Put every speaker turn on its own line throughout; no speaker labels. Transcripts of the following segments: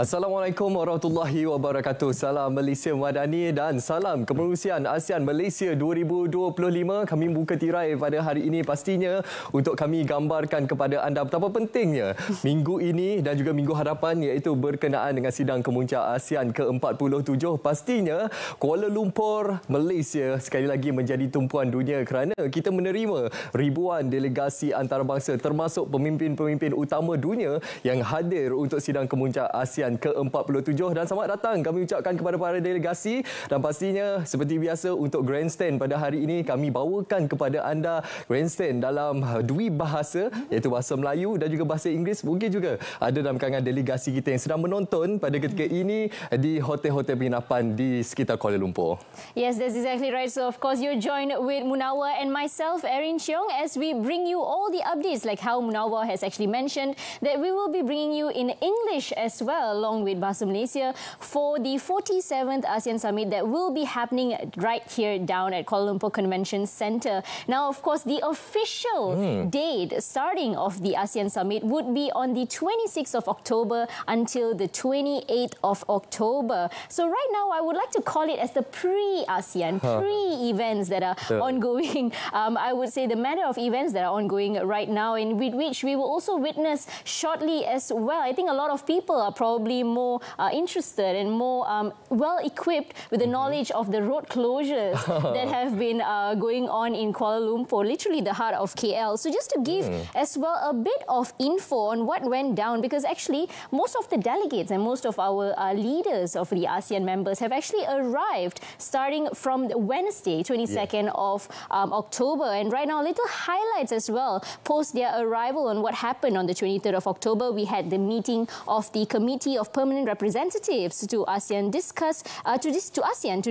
Assalamualaikum warahmatullahi wabarakatuh. Salam Malaysia Madani dan salam kepengurusian ASEAN Malaysia 2025. Kami buka tirai pada hari ini pastinya untuk kami gambarkan kepada anda betapa pentingnya minggu ini dan juga minggu hadapan, iaitu berkenaan dengan sidang kemuncak ASEAN ke-47. Pastinya Kuala Lumpur, Malaysia sekali lagi menjadi tumpuan dunia kerana kita menerima ribuan delegasi antarabangsa termasuk pemimpin-pemimpin utama dunia yang hadir untuk sidang kemuncak ASEAN ke-47. Dan selamat datang kami ucapkan kepada para delegasi, dan pastinya seperti biasa untuk grandstand pada hari ini kami bawakan kepada anda grandstand dalam dua bahasa, iaitu bahasa Melayu dan juga bahasa Inggeris. Mungkin juga ada dalam kalangan delegasi kita yang sedang menonton pada ketika ini di hotel-hotel penginapan di sekitar Kuala Lumpur.
Yes, that's exactly right. So of course you're joined with Munawar and myself, Erin Cheong, as we bring you all the updates, like how Munawar has actually mentioned that we will be bringing you in English as well, along with Bahasa Malaysia, for the 47th ASEAN Summit that will be happening right here down at Kuala Lumpur Convention Centre. Now, of course, the official date starting of the ASEAN Summit would be on the 26th of October until the 28th of October. So right now, I would like to call it as the pre-ASEAN, pre-events that are ongoing. I would say the matter of events that are ongoing right now, and with which we will also witness shortly as well. I think a lot of people are probably more interested and more well-equipped with the knowledge of the road closures that have been going on in Kuala Lumpur, literally the heart of KL. So just to give as well a bit of info on what went down, because actually most of the delegates and most of our leaders of the ASEAN members have actually arrived starting from Wednesday, 22nd of October. And right now, little highlights as well post their arrival on what happened on the 23rd of October. We had the meeting of the Committee of Permanent Representatives to ASEAN to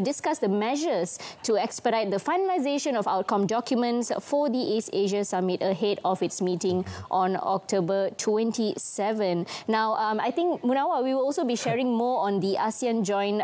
discuss the measures to expedite the finalization of outcome documents for the East Asia Summit ahead of its meeting on October 27. Now, I think, Munawar, we will also be sharing more on the ASEAN joint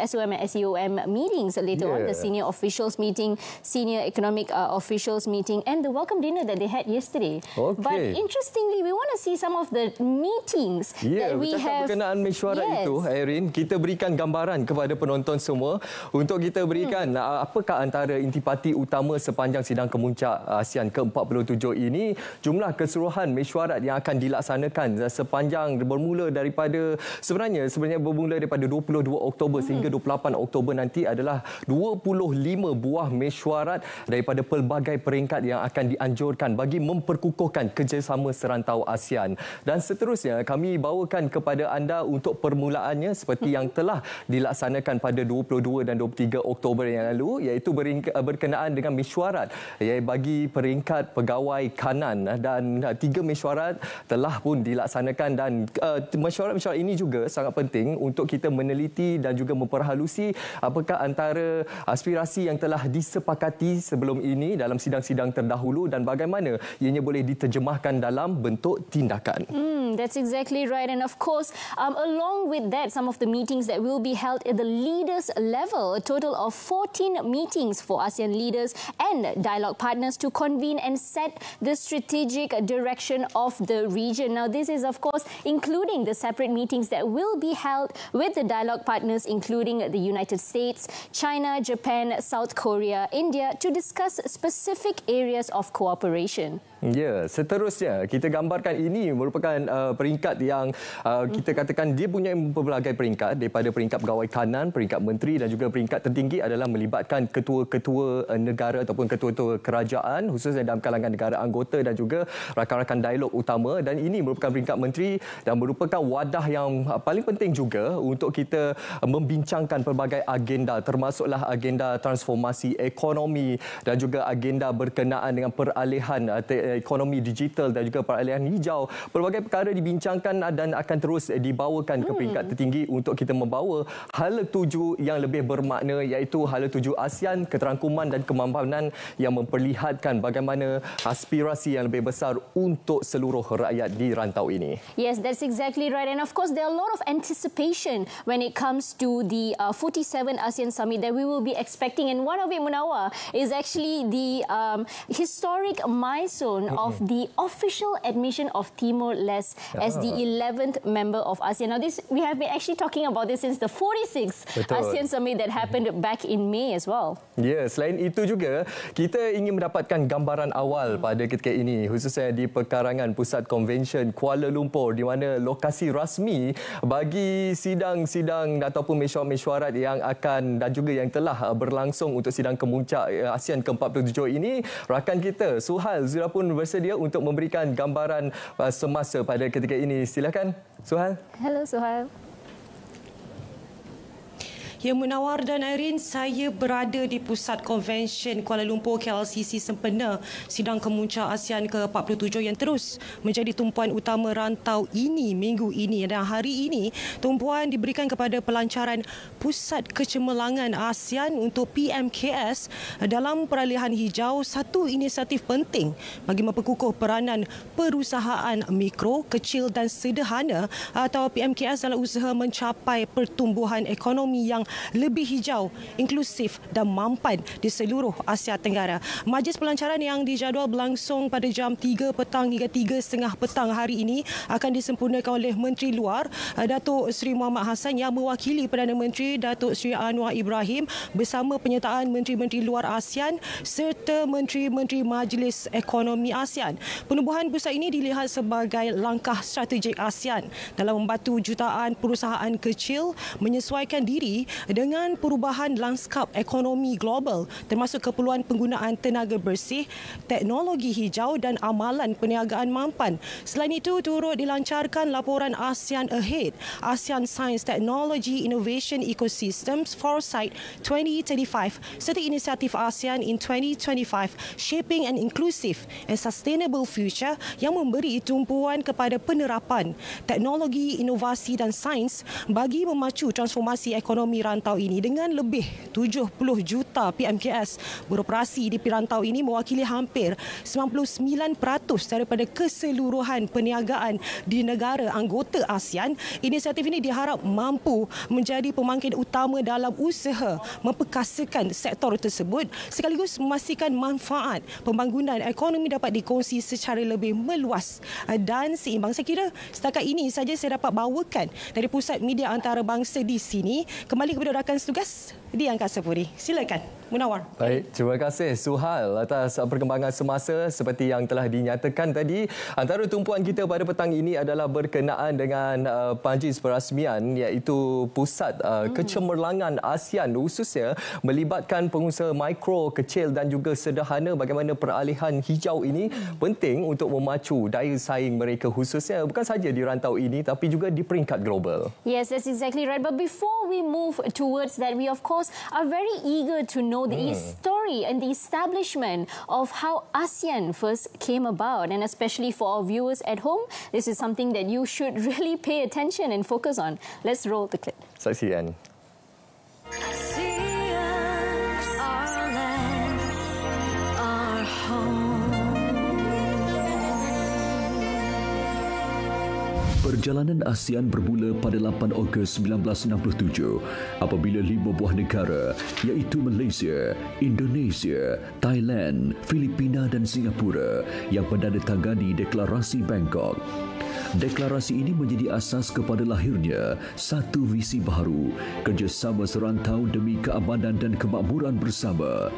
SOM and SEOM meetings later on, the senior officials meeting, senior economic officials meeting, and the welcome dinner that they had yesterday. But interestingly, we want to see some of the meetings that we have.
Berkenaan mesyuarat itu, Erin, kita berikan gambaran kepada penonton semua untuk kita berikan apakah antara intipati utama sepanjang sidang kemuncak ASEAN ke-47 ini. Jumlah keseluruhan mesyuarat yang akan dilaksanakan sepanjang bermula daripada sebenarnya bermula daripada 22 Oktober sehingga 28 Oktober nanti adalah 25 buah mesyuarat daripada pelbagai peringkat yang akan dianjurkan bagi memperkukuhkan kerjasama serantau ASEAN. Dan seterusnya kami bawakan kepada anda untuk permulaannya seperti yang telah dilaksanakan pada 22 dan 23 Oktober yang lalu, iaitu berkenaan dengan mesyuarat bagi peringkat pegawai kanan, dan 3 mesyuarat telah pun dilaksanakan. Dan mesyuarat-mesyuarat ini juga sangat penting untuk kita meneliti dan juga memperhalusi apakah antara aspirasi yang telah disepakati sebelum ini dalam sidang-sidang terdahulu dan bagaimana ianya boleh diterjemahkan dalam bentuk tindakan.
That's exactly right. And of course, along with that, some of the meetings that will be held at the leaders level, a total of 14 meetings for ASEAN leaders and dialogue partners to convene and set the strategic direction of the region. Now, this is, of course, including the separate meetings that will be held with the dialogue partners, including the United States, China, Japan, South Korea, India, to discuss specific areas of cooperation.
Ya, seterusnya kita gambarkan ini merupakan peringkat yang kita katakan dia punya pelbagai peringkat, daripada peringkat pegawai kanan, peringkat menteri dan juga peringkat tertinggi adalah melibatkan ketua-ketua negara ataupun ketua-ketua kerajaan, khususnya dalam kalangan negara anggota dan juga rakan-rakan dialog utama. Dan ini merupakan peringkat menteri dan merupakan wadah yang paling penting juga untuk kita membincangkan pelbagai agenda, termasuklah agenda transformasi ekonomi dan juga agenda berkenaan dengan peralihan ekonomi digital dan juga peralihan hijau. Pelbagai perkara dibincangkan dan akan terus dibawakan ke peringkat tertinggi untuk kita membawa hala tuju yang lebih bermakna, iaitu hala tuju ASEAN, keterangkuman dan kemampanan yang memperlihatkan bagaimana aspirasi yang lebih besar untuk seluruh rakyat di rantau ini.
Yes, that's exactly right. And of course, there are a lot of anticipation when it comes to the 47 ASEAN Summit that we will be expecting. And one of it, Munawar, is actually the historic milestone countdown of the official admission of Timor-Leste as the 11th member of ASEAN. Now, we have been actually talking about this since the 46th ASEAN Summit that happened back in May as well.
Ya, selain itu juga, kita ingin mendapatkan gambaran awal pada ketika ini, khususnya di perkarangan Pusat Konvensyen Kuala Lumpur, di mana lokasi rasmi bagi sidang-sidang ataupun mesyuarat yang akan dan juga yang telah berlangsung untuk sidang kemuncak ASEAN ke-47 ini. Rakan kita, Suhal sudah pun bersedia untuk memberikan gambaran semasa pada ketika ini. Silakan, Suhal.
Hello, Suhal.
Ya, Munawar dan Irene, saya berada di Pusat Konvensyen Kuala Lumpur KLCC sempena sidang kemuncak ASEAN ke-47 yang terus menjadi tumpuan utama rantau ini minggu ini. Dan hari ini, tumpuan diberikan kepada pelancaran Pusat Kecemerlangan ASEAN untuk PMKS dalam peralihan hijau, satu inisiatif penting bagi memperkukuh peranan perusahaan mikro, kecil dan sederhana atau PMKS dalam usaha mencapai pertumbuhan ekonomi yang lebih hijau, inklusif dan mampan di seluruh Asia Tenggara. Majlis pelancaran yang dijadual berlangsung pada jam 3 petang hingga 3.30 petang hari ini akan disempurnakan oleh Menteri Luar Datuk Seri Muhammad Hassan yang mewakili Perdana Menteri Datuk Seri Anwar Ibrahim bersama penyertaan Menteri-Menteri Luar ASEAN serta Menteri-Menteri Majlis Ekonomi ASEAN. Penubuhan pusat ini dilihat sebagai langkah strategik ASEAN dalam membantu jutaan perusahaan kecil menyesuaikan diri dengan perubahan lanskap ekonomi global, termasuk keperluan penggunaan tenaga bersih, teknologi hijau dan amalan perniagaan mampan. Selain itu, turut dilancarkan laporan ASEAN Ahead, ASEAN Science Technology Innovation Ecosystems Foresight 2035 serta inisiatif ASEAN in 2025 Shaping an Inclusive and Sustainable Future yang memberi tumpuan kepada penerapan teknologi, inovasi dan sains bagi memacu transformasi ekonomi rantau ini. Dengan lebih 70 juta PMKS beroperasi di perantau ini mewakili hampir 99% daripada keseluruhan perniagaan di negara anggota ASEAN. Inisiatif ini diharap mampu menjadi pemangkin utama dalam usaha memperkasakan sektor tersebut sekaligus memastikan manfaat pembangunan ekonomi dapat dikongsi secara lebih meluas dan seimbang. Saya kira setakat ini saja saya dapat bawakan dari Pusat Media Antarabangsa di sini. Kembali kepada rakan tugas di Angkasa Puri. Silakan, Munawar.
Baik, terima kasih Suhal atas perkembangan semasa seperti yang telah dinyatakan tadi. Antara tumpuan kita pada petang ini adalah berkenaan dengan majlis perasmian iaitu Pusat Kecemerlangan ASEAN, khususnya melibatkan pengusaha mikro, kecil dan juga sederhana. Bagaimana peralihan hijau ini penting untuk memacu daya saing mereka, khususnya bukan saja di rantau ini tapi juga di peringkat global.
Yes, that's exactly right. But before we move towards that, we of course are very eager to know the story and the establishment of how ASEAN first came about. And especially for our viewers at home, this is something that you should really pay attention and focus on. Let's roll the clip.
Saksikan.
Perjalanan ASEAN bermula pada 8 Ogos 1967 apabila 5 buah negara iaitu Malaysia, Indonesia, Thailand, Filipina dan Singapura yang menandatangani Deklarasi Bangkok. Deklarasi ini menjadi asas kepada lahirnya satu visi baru, kerjasama serantau demi keamanan dan kemakmuran bersama.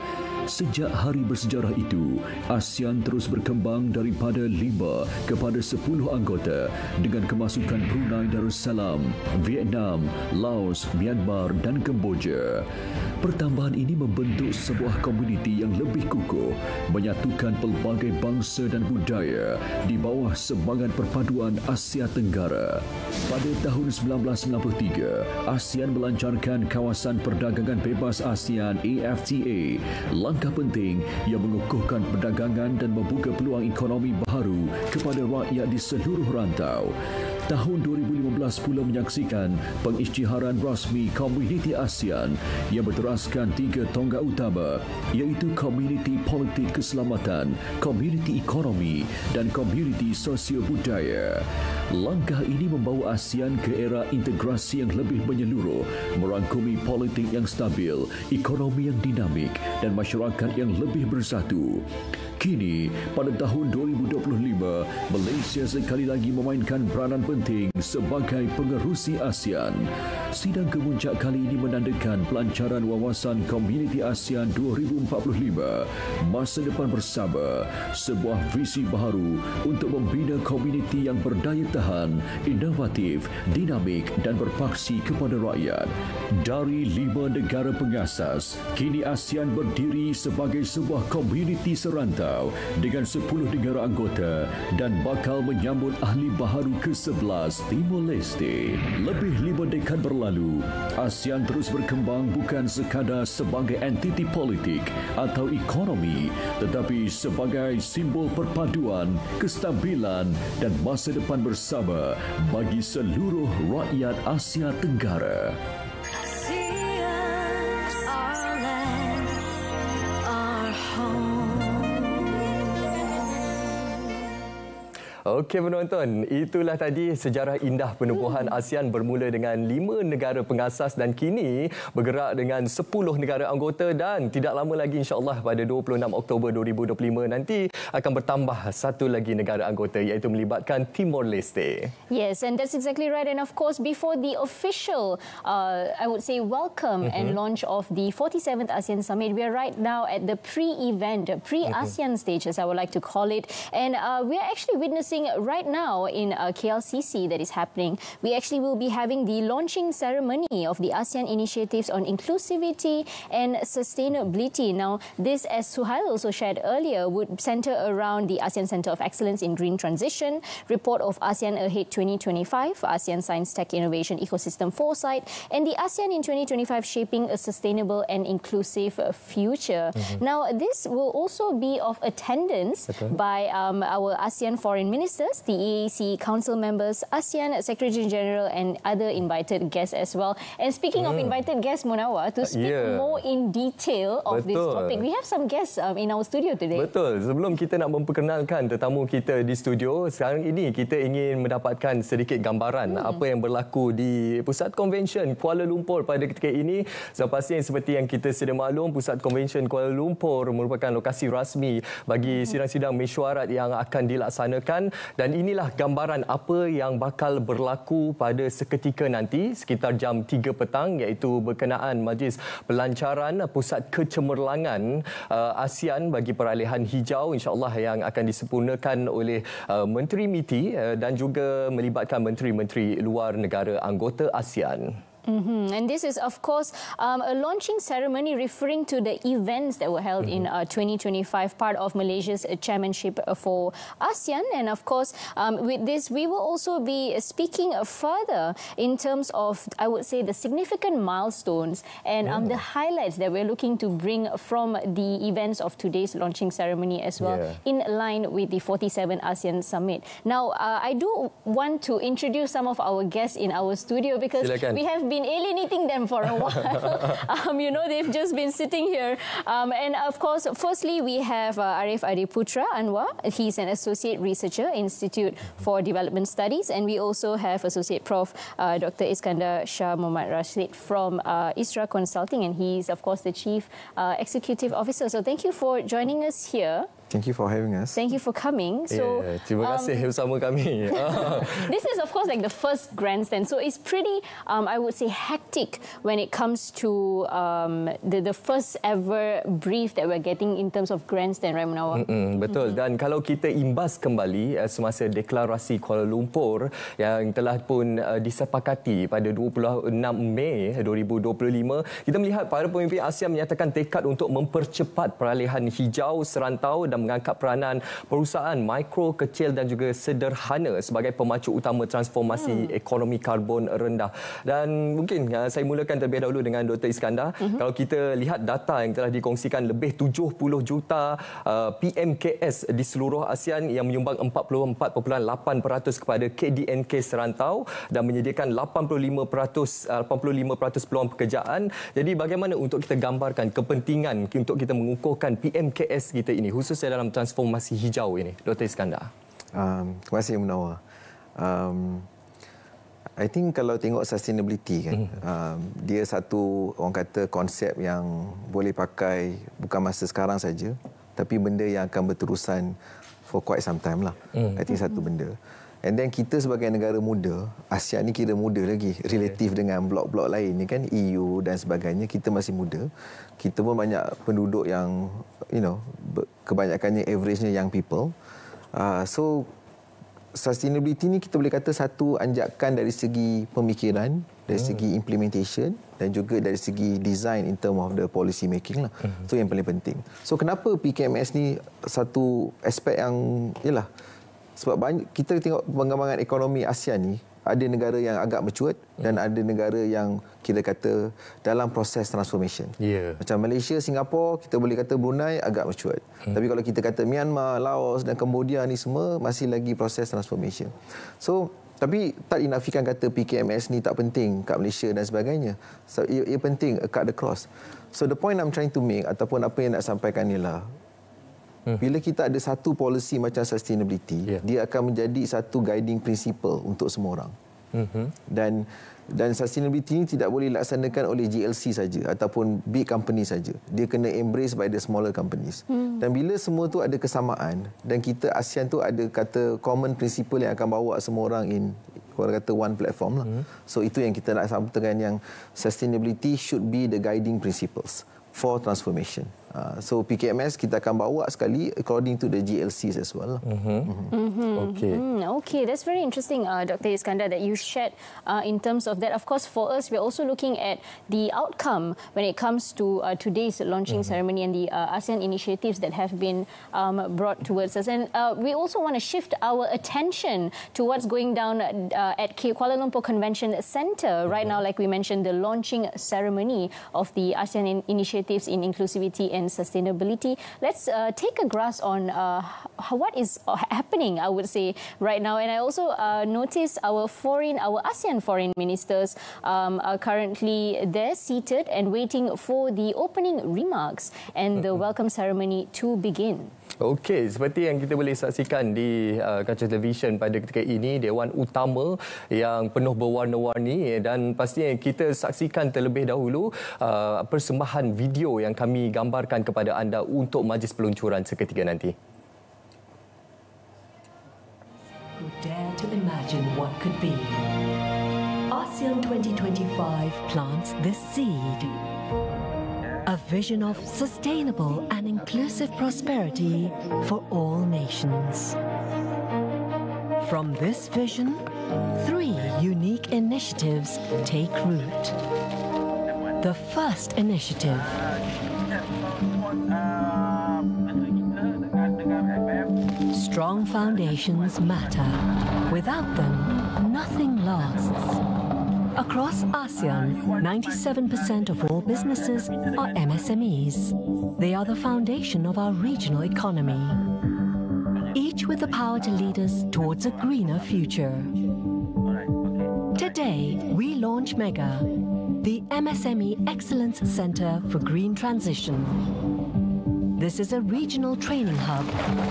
Sejak hari bersejarah itu, ASEAN terus berkembang daripada 5 kepada 10 anggota dengan kemasukan Brunei Darussalam, Vietnam, Laos, Myanmar dan Kemboja. Pertambahan ini membentuk sebuah komuniti yang lebih kukuh, menyatukan pelbagai bangsa dan budaya di bawah semangat perpaduan Asia Tenggara. Pada tahun 1993, ASEAN melancarkan Kawasan Perdagangan Bebas ASEAN AFTA, langkah penting yang mengukuhkan perdagangan dan membuka peluang ekonomi baru kepada rakyat di seluruh rantau. Tahun 2015 pula menyaksikan pengisytiharan rasmi Komuniti ASEAN yang berteraskan 3 tonggak utama iaitu Komuniti Politik Keselamatan, Komuniti Ekonomi dan Komuniti Sosial Budaya. Langkah ini membawa ASEAN ke era integrasi yang lebih menyeluruh, merangkumi politik yang stabil, ekonomi yang dinamik dan masyarakat yang lebih bersatu. Kini, pada tahun 2025, Malaysia sekali lagi memainkan peranan penting sebagai pengerusi ASEAN. Sidang kemuncak kali ini menandakan pelancaran wawasan Komuniti ASEAN 2045, Masa Depan Bersama, sebuah visi baru untuk membina komuniti yang berdaya tahan, inovatif, dinamik dan berpaksi kepada rakyat. Dari 5 negara pengasas, kini ASEAN berdiri sebagai sebuah komuniti serantau dengan 10 negara anggota dan bakal menyambut ahli baharu ke-11 Timor Leste. Lebih 5 dekad berlalu, ASEAN terus berkembang bukan sekadar sebagai entiti politik atau ekonomi, tetapi sebagai simbol perpaduan, kestabilan dan masa depan bersama bagi seluruh rakyat Asia Tenggara.
Okey penonton, itulah tadi sejarah indah penubuhan ASEAN bermula dengan 5 negara pengasas dan kini bergerak dengan 10 negara anggota dan tidak lama lagi insya-Allah pada 26 Oktober 2025 nanti akan bertambah satu lagi negara anggota iaitu melibatkan Timor Leste.
Yes, and that's exactly right. And of course, before the official, I would say, welcome and launch of the 47th ASEAN Summit, we are right now at the pre-event, pre-ASEAN stage, as I would like to call it. And we are actually witnessing right now in KLCC that is happening. We actually will be having the launching ceremony of the ASEAN initiatives on inclusivity and sustainability. Now, this, as Suhail also shared earlier, would center around the ASEAN Centre of Excellence in Green Transition, report of ASEAN Ahead 2025, ASEAN Science Tech Innovation Ecosystem Foresight, and the ASEAN in 2025 Shaping a Sustainable and Inclusive Future. Now, this will also be of attendance by our ASEAN foreign ministers, the EAC Council members, ASEAN Secretary General and other invited guests as well. And speaking of invited guests, Munawar, to speak more in detail of this topic, we have some guests in our studio today.
Betul. Sebelum kita nak memperkenalkan tetamu kita di studio, sekarang ini kita ingin mendapatkan sedikit gambaran apa yang berlaku di Pusat Konvensyen Kuala Lumpur pada ketika ini. Sepastinya seperti yang kita sedia maklum, Pusat Konvensyen Kuala Lumpur merupakan lokasi rasmi bagi sidang-sidang mesyuarat yang akan dilaksanakan. Dan inilah gambaran apa yang bakal berlaku pada seketika nanti sekitar jam 3 petang iaitu berkenaan majlis pelancaran Pusat Kecemerlangan ASEAN bagi peralihan hijau insya-Allah yang akan disempurnakan oleh Menteri MITI dan juga melibatkan menteri-menteri luar negara anggota ASEAN.
And this is, of course, a launching ceremony referring to the events that were held in 2025, part of Malaysia's chairmanship for ASEAN. And of course, with this, we will also be speaking further in terms of, I would say, the significant milestones and the highlights that we're looking to bring from the events of today's launching ceremony as well, in line with the 47 ASEAN Summit. Now, I do want to introduce some of our guests in our studio because we have been alienating them for a while. You know, they've just been sitting here. And of course, firstly, we have Arif Adiputra Anwar. He's an associate researcher, Institute for Development Studies. And we also have Associate Prof. Dr. Iskandar Shah Muhammad Rashid from ISRA Consulting. And he's, of course, the Chief Executive Officer. So thank you for joining us here.
Thank you for having us.
Thank you for coming. So,
terima kasih bersama kami.
This is, of course, like the first grandstand. So it's pretty, I would say, hectic when it comes to the first ever brief that we're getting in terms of grandstand, right, Munawar?
Betul. Dan kalau kita imbas kembali semasa deklarasi Kuala Lumpur yang telah pun disepakati pada 26 Mei 2025, kita melihat para pemimpin ASEAN menyatakan tekad untuk mempercepat peralihan hijau serantau dan mengangkat peranan perusahaan mikro, kecil dan juga sederhana sebagai pemacu utama transformasi ekonomi karbon rendah. Dan mungkin saya mulakan terlebih dahulu dengan Dr. Iskandar. Kalau kita lihat data yang telah dikongsikan, lebih 70 juta PMKS di seluruh ASEAN yang menyumbang 44.8% kepada KDNK serantau dan menyediakan 85% peluang pekerjaan. Jadi bagaimana untuk kita gambarkan kepentingan untuk kita mengukuhkan PMKS kita ini khususnya dalam transformasi hijau ini, Dr. Iskandar?
Terima kasih Munawar. I think kalau tengok sustainability kan, dia satu orang kata konsep yang boleh pakai bukan masa sekarang saja, tapi benda yang akan berterusan for quite some time lah. I think satu benda. And then kita sebagai negara muda, ASEAN ni kira muda lagi relatif dengan blok-blok lain ni kan, EU dan sebagainya, kita masih muda. Kita pun banyak penduduk yang kebanyakannya average-nya young people. So sustainability ni kita boleh kata satu anjakan dari segi pemikiran, dari segi implementation dan juga dari segi design in term of the policy making lah. So yang paling penting. So kenapa PKMS ni satu aspek yang sebab kita tengok pengembangan ekonomi ASEAN ni, ada negara yang agak matured dan ada negara yang kita kata dalam proses transformation. Macam Malaysia, Singapura, kita boleh kata Brunei agak matured. Tapi kalau kita kata Myanmar, Laos dan Cambodia ni semua masih lagi proses transformation. So, tapi tak dinafikan kata PKMS ni tak penting kat Malaysia dan sebagainya. So, ia penting cut across. So the point I'm trying to make ataupun apa yang nak sampaikan ni lah, bila kita ada satu policy macam sustainability, dia akan menjadi satu guiding principle untuk semua orang. Dan sustainability ini tidak boleh dilaksanakan oleh GLC saja ataupun big company saja. Dia kena embrace by the smaller companies. Dan bila semua tu ada kesamaan dan kita ASEAN tu ada kata common principle yang akan bawa semua orang in, orang kata one platform lah. So itu yang kita nak sampaikan, yang sustainability should be the guiding principles for transformation. So PKMS kita akan bawa sekali according to the GLCs as well.
Okay, that's very interesting, Dr. Iskandar, that you shared in terms of that. Of course, for us, we're also looking at the outcome when it comes to today's launching ceremony and the ASEAN initiatives that have been brought towards us. And we also want to shift our attention to what's going down at Kuala Lumpur Convention Centre right now. Like we mentioned, the launching ceremony of the ASEAN initiatives in inclusivity and sustainability. Let's take a grasp on what is happening, I would say, right now. And I also noticed our ASEAN foreign ministers are currently there seated and waiting for the opening remarks and the welcome ceremony to begin.
Okey, seperti yang kita boleh saksikan di kaca televisyen pada ketika ini, Dewan Utama yang penuh berwarna-warni, dan pastinya kita saksikan terlebih dahulu persembahan video yang kami gambarkan kepada anda untuk majlis peluncuran seketika nanti.
Who dare to imagine what could be? ASEAN 2025 plants this seed. A vision of sustainable and inclusive prosperity for all nations. From this vision, 3 unique initiatives take root. The first initiative, strong foundations matter. Without them, nothing lasts. Across ASEAN, 97% of all businesses are MSMEs. They are the foundation of our regional economy, each with the power to lead us towards a greener future. Today, we launch MEGA, the MSME Excellence Centre for Green Transition. This is a regional training hub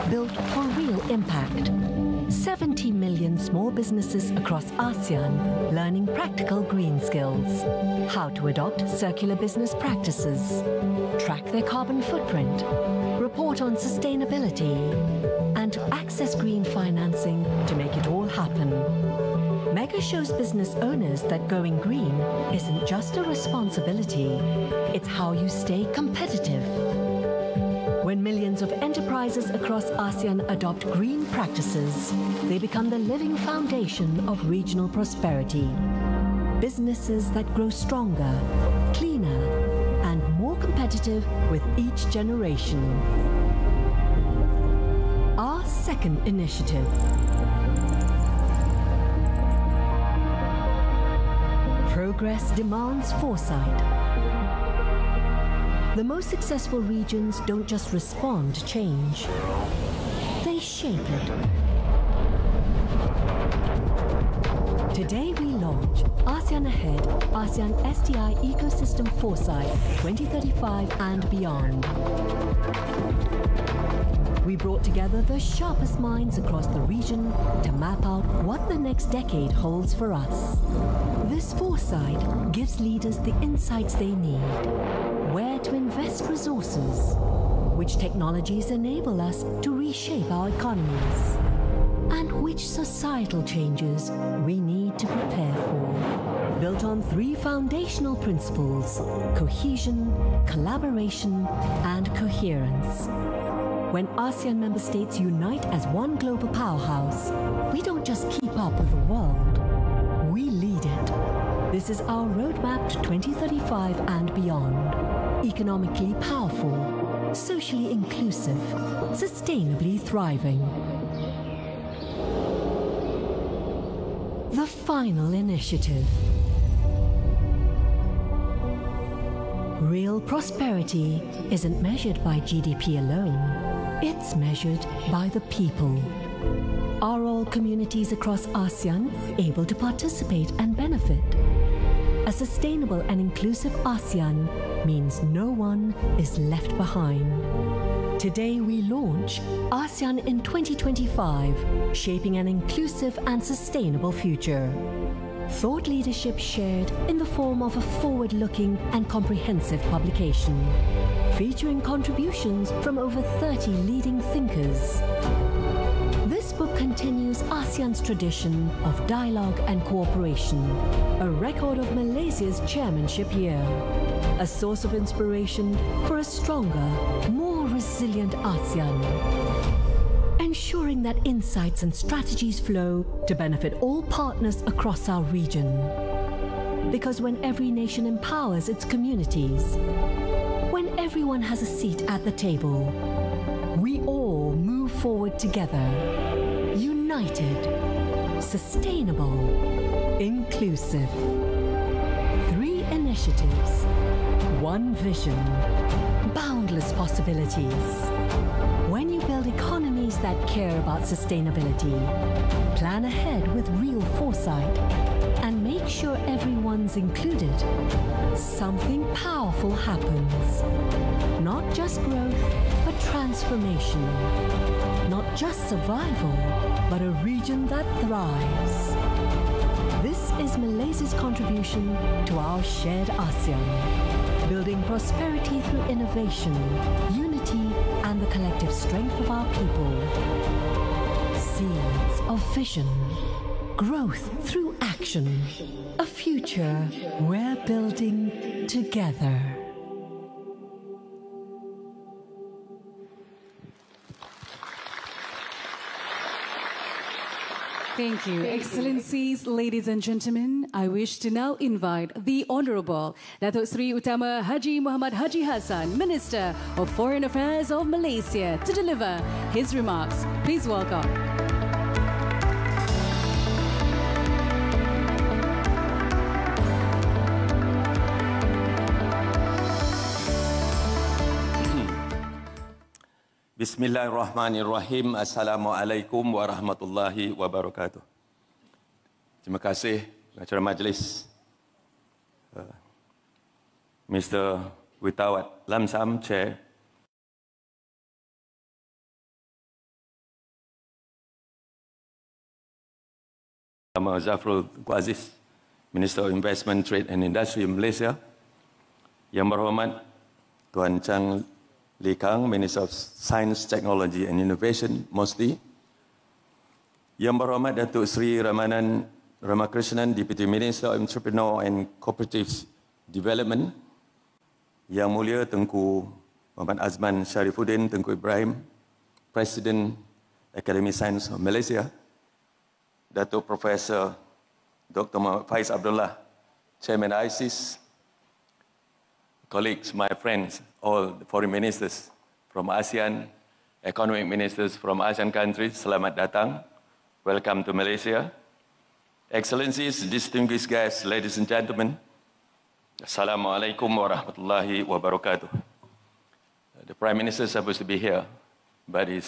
built for real impact. 70 million small businesses across ASEAN learning practical green skills, how to adopt circular business practices, track their carbon footprint, report on sustainability, and access green financing to make it all happen. MEGA shows business owners that going green isn't just a responsibility, it's how you stay competitive. When millions of enterprises across ASEAN adopt green practices, they become the living foundation of regional prosperity. Businesses that grow stronger, cleaner, and more competitive with each generation. Our second initiative, progress demands foresight. The most successful regions don't just respond to change, they shape it. Today we launch ASEAN Ahead, ASEAN STI Ecosystem Foresight 2035 and beyond. We brought together the sharpest minds across the region to map out what the next decade holds for us. This foresight gives leaders the insights they need, where to invest resources, which technologies enable us to reshape our economies, and which societal changes we need to prepare for. Built on three foundational principles: cohesion, collaboration, and coherence. When ASEAN member states unite as one global powerhouse, we don't just keep up with the world, we lead it. This is our roadmap to 2035 and beyond. Economically powerful, socially inclusive, sustainably thriving. The final initiative. Real prosperity isn't measured by GDP alone. It's measured by the people. Are all communities across ASEAN able to participate and benefit? A sustainable and inclusive ASEAN means no one is left behind. Today we launch ASEAN in 2025, shaping an inclusive and sustainable future. Thought leadership shared in the form of a forward-looking and comprehensive publication, featuring contributions from over 30 leading thinkers. This book continues ASEAN's tradition of dialogue and cooperation, a record of Malaysia's chairmanship year, a source of inspiration for a stronger, more resilient ASEAN, ensuring that insights and strategies flow to benefit all partners across our region. Because when every nation empowers its communities, when everyone has a seat at the table, we all move forward together, united, sustainable, inclusive. 3 initiatives, 1 vision, boundless possibilities. When you build economies that care about sustainability, plan ahead with real foresight, and make sure everyone's included, something powerful happens. Not just growth, but transformation. Not just survival, but a region that thrives. This is Malaysia's contribution to our shared ASEAN, building prosperity through innovation, unity, and the collective strength of our people. Seeds of vision, growth through action, a future we're building together.
Thank you. Excellencies, ladies and gentlemen, I wish to now invite the Honourable Datuk Seri Utama Haji Muhammad Haji Hassan, Minister of Foreign Affairs of Malaysia, to deliver his remarks. Please welcome.
Bismillahirrahmanirrahim. Assalamualaikum warahmatullahi wabarakatuh. Terima kasih acara majlis Mr. Witawat Lamsam, Chair. Zafrul Aziz, Minister of Investment, Trade and Industry Malaysia. Yang berhormat Tuan Chang Lee Kang, Minister of Science, Technology and Innovation, mostly. Yang berhormat Datuk Seri Ramakrishnan, Deputy Minister of Entrepreneur and Cooperative Development. Yang Mulia Tengku Muhammad Azman Sharifuddin, Tengku Ibrahim, President Academy Science of Malaysia. Datuk Professor Dr. Muhammad Faiz Abdullah, Chairman ISIS. Colleagues, my friends, all the foreign ministers from ASEAN, economic ministers from ASEAN countries, selamat datang. Welcome to Malaysia. Excellencies, distinguished guests, ladies and gentlemen, Assalamualaikum warahmatullahi wabarakatuh. The Prime Minister is supposed to be here, but he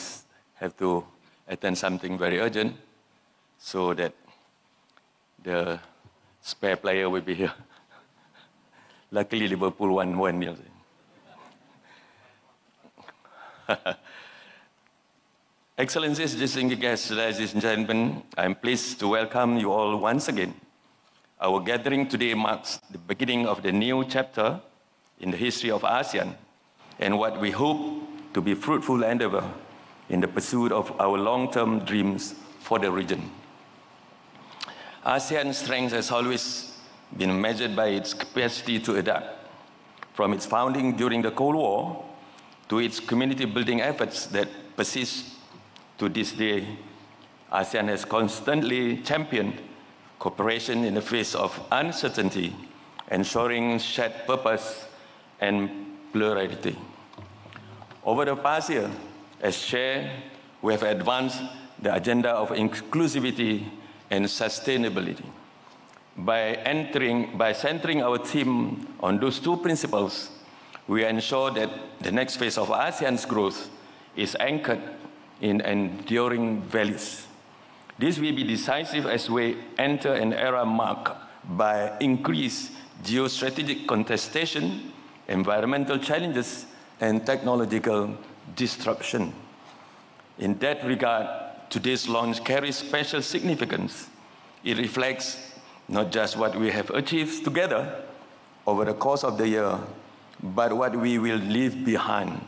have to attend something very urgent, so that the spare player will be here. Luckily, Liverpool won 1-0. Excellencies, distinguished guests, ladies and gentlemen, I am pleased to welcome you all once again. Our gathering today marks the beginning of the new chapter in the history of ASEAN and what we hope to be fruitful endeavor in the pursuit of our long-term dreams for the region. ASEAN's strength has always been measured by its capacity to adapt. From its founding during the Cold War to its community-building efforts that persist to this day, ASEAN has constantly championed cooperation in the face of uncertainty, ensuring shared purpose and plurality. Over the past year, as chair, we have advanced the agenda of inclusivity and sustainability. By centering our theme on those two principles, we ensure that the next phase of ASEAN's growth is anchored in enduring values. This will be decisive as we enter an era marked by increased geostrategic contestation, environmental challenges, and technological disruption. In that regard, today's launch carries special significance. It reflects not just what we have achieved together over the course of the year, but what we will leave behind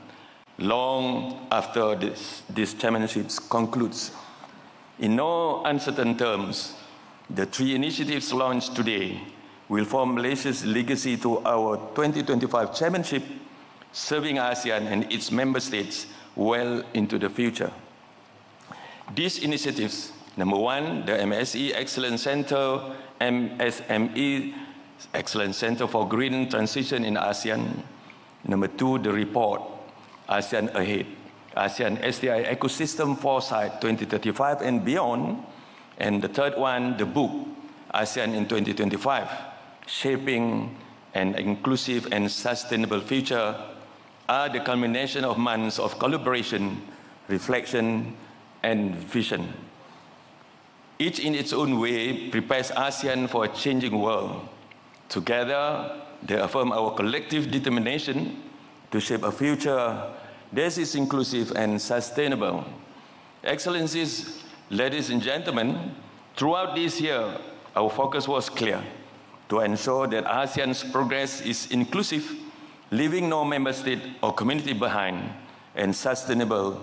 long after this championship concludes. In no uncertain terms, the three initiatives launched today will form Malaysia's legacy to our 2025 championship, serving ASEAN and its member states well into the future. These initiatives, number one, the MSE Excellence Center, MSME Excellence Center for Green Transition in ASEAN. Number two, the report, ASEAN Ahead, ASEAN SDI Ecosystem Foresight 2035 and beyond. And the third one, the book, ASEAN in 2025, Shaping an Inclusive and Sustainable Future, are the culmination of months of collaboration, reflection, and vision. Each in its own way prepares ASEAN for a changing world. Together, they affirm our collective determination to shape a future that is inclusive and sustainable. Excellencies, ladies and gentlemen, throughout this year, our focus was clear: to ensure that ASEAN's progress is inclusive, leaving no member state or community behind, and sustainable,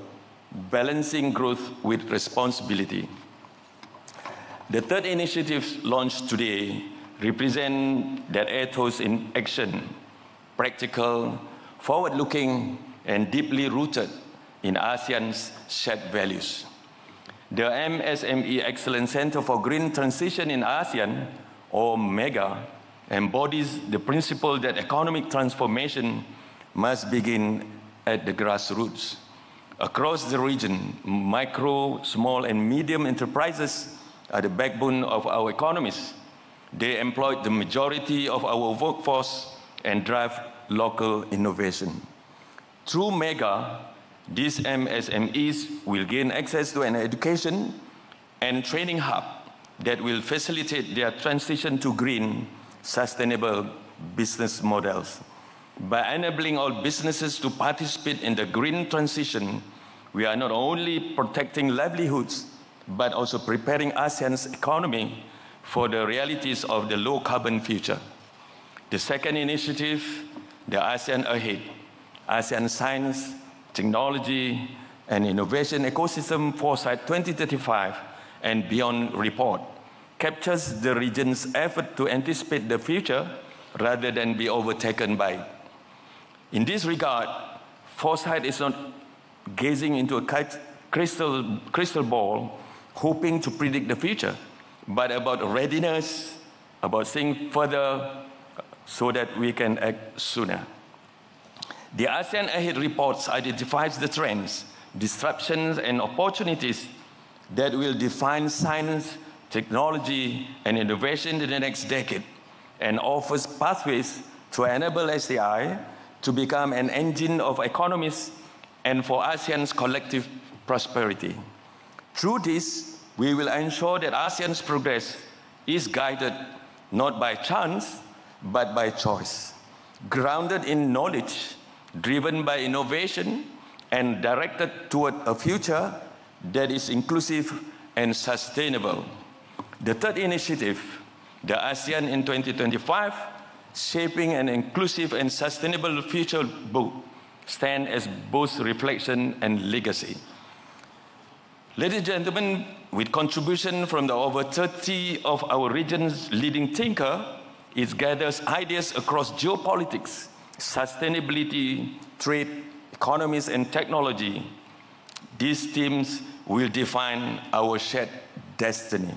balancing growth with responsibility. The third initiative launched today represent that ethos in action, practical, forward-looking, and deeply rooted in ASEAN's shared values. The MSME Excellence Center for Green Transition in ASEAN, or MEGA, embodies the principle that economic transformation must begin at the grassroots. Across the region, micro, small, and medium enterprises are the backbone of our economies. They employ the majority of our workforce and drive local innovation. Through MEGA, these MSMEs will gain access to an education and training hub that will facilitate their transition to green, sustainable business models. By enabling all businesses to participate in the green transition, we are not only protecting livelihoods, but also preparing ASEAN's economy for the realities of the low-carbon future. The second initiative, the ASEAN Ahead, ASEAN Science, Technology, and Innovation Ecosystem Foresight 2035 and Beyond report, captures the region's effort to anticipate the future rather than be overtaken by it. In this regard, foresight is not gazing into a crystal ball, hoping to predict the future, but about readiness, about seeing further so that we can act sooner. The ASEAN Ahead reports identifies the trends, disruptions, and opportunities that will define science, technology, and innovation in the next decade, and offers pathways to enable SDI to become an engine of economies and for ASEAN's collective prosperity. Through this, we will ensure that ASEAN's progress is guided not by chance, but by choice, grounded in knowledge, driven by innovation, and directed toward a future that is inclusive and sustainable. The third initiative, the ASEAN in 2025, Shaping an Inclusive and Sustainable Future book, stand as both reflection and legacy. Ladies and gentlemen, with contribution from the over 30 of our region's leading thinkers, it gathers ideas across geopolitics, sustainability, trade, economies, and technology. These themes will define our shared destiny.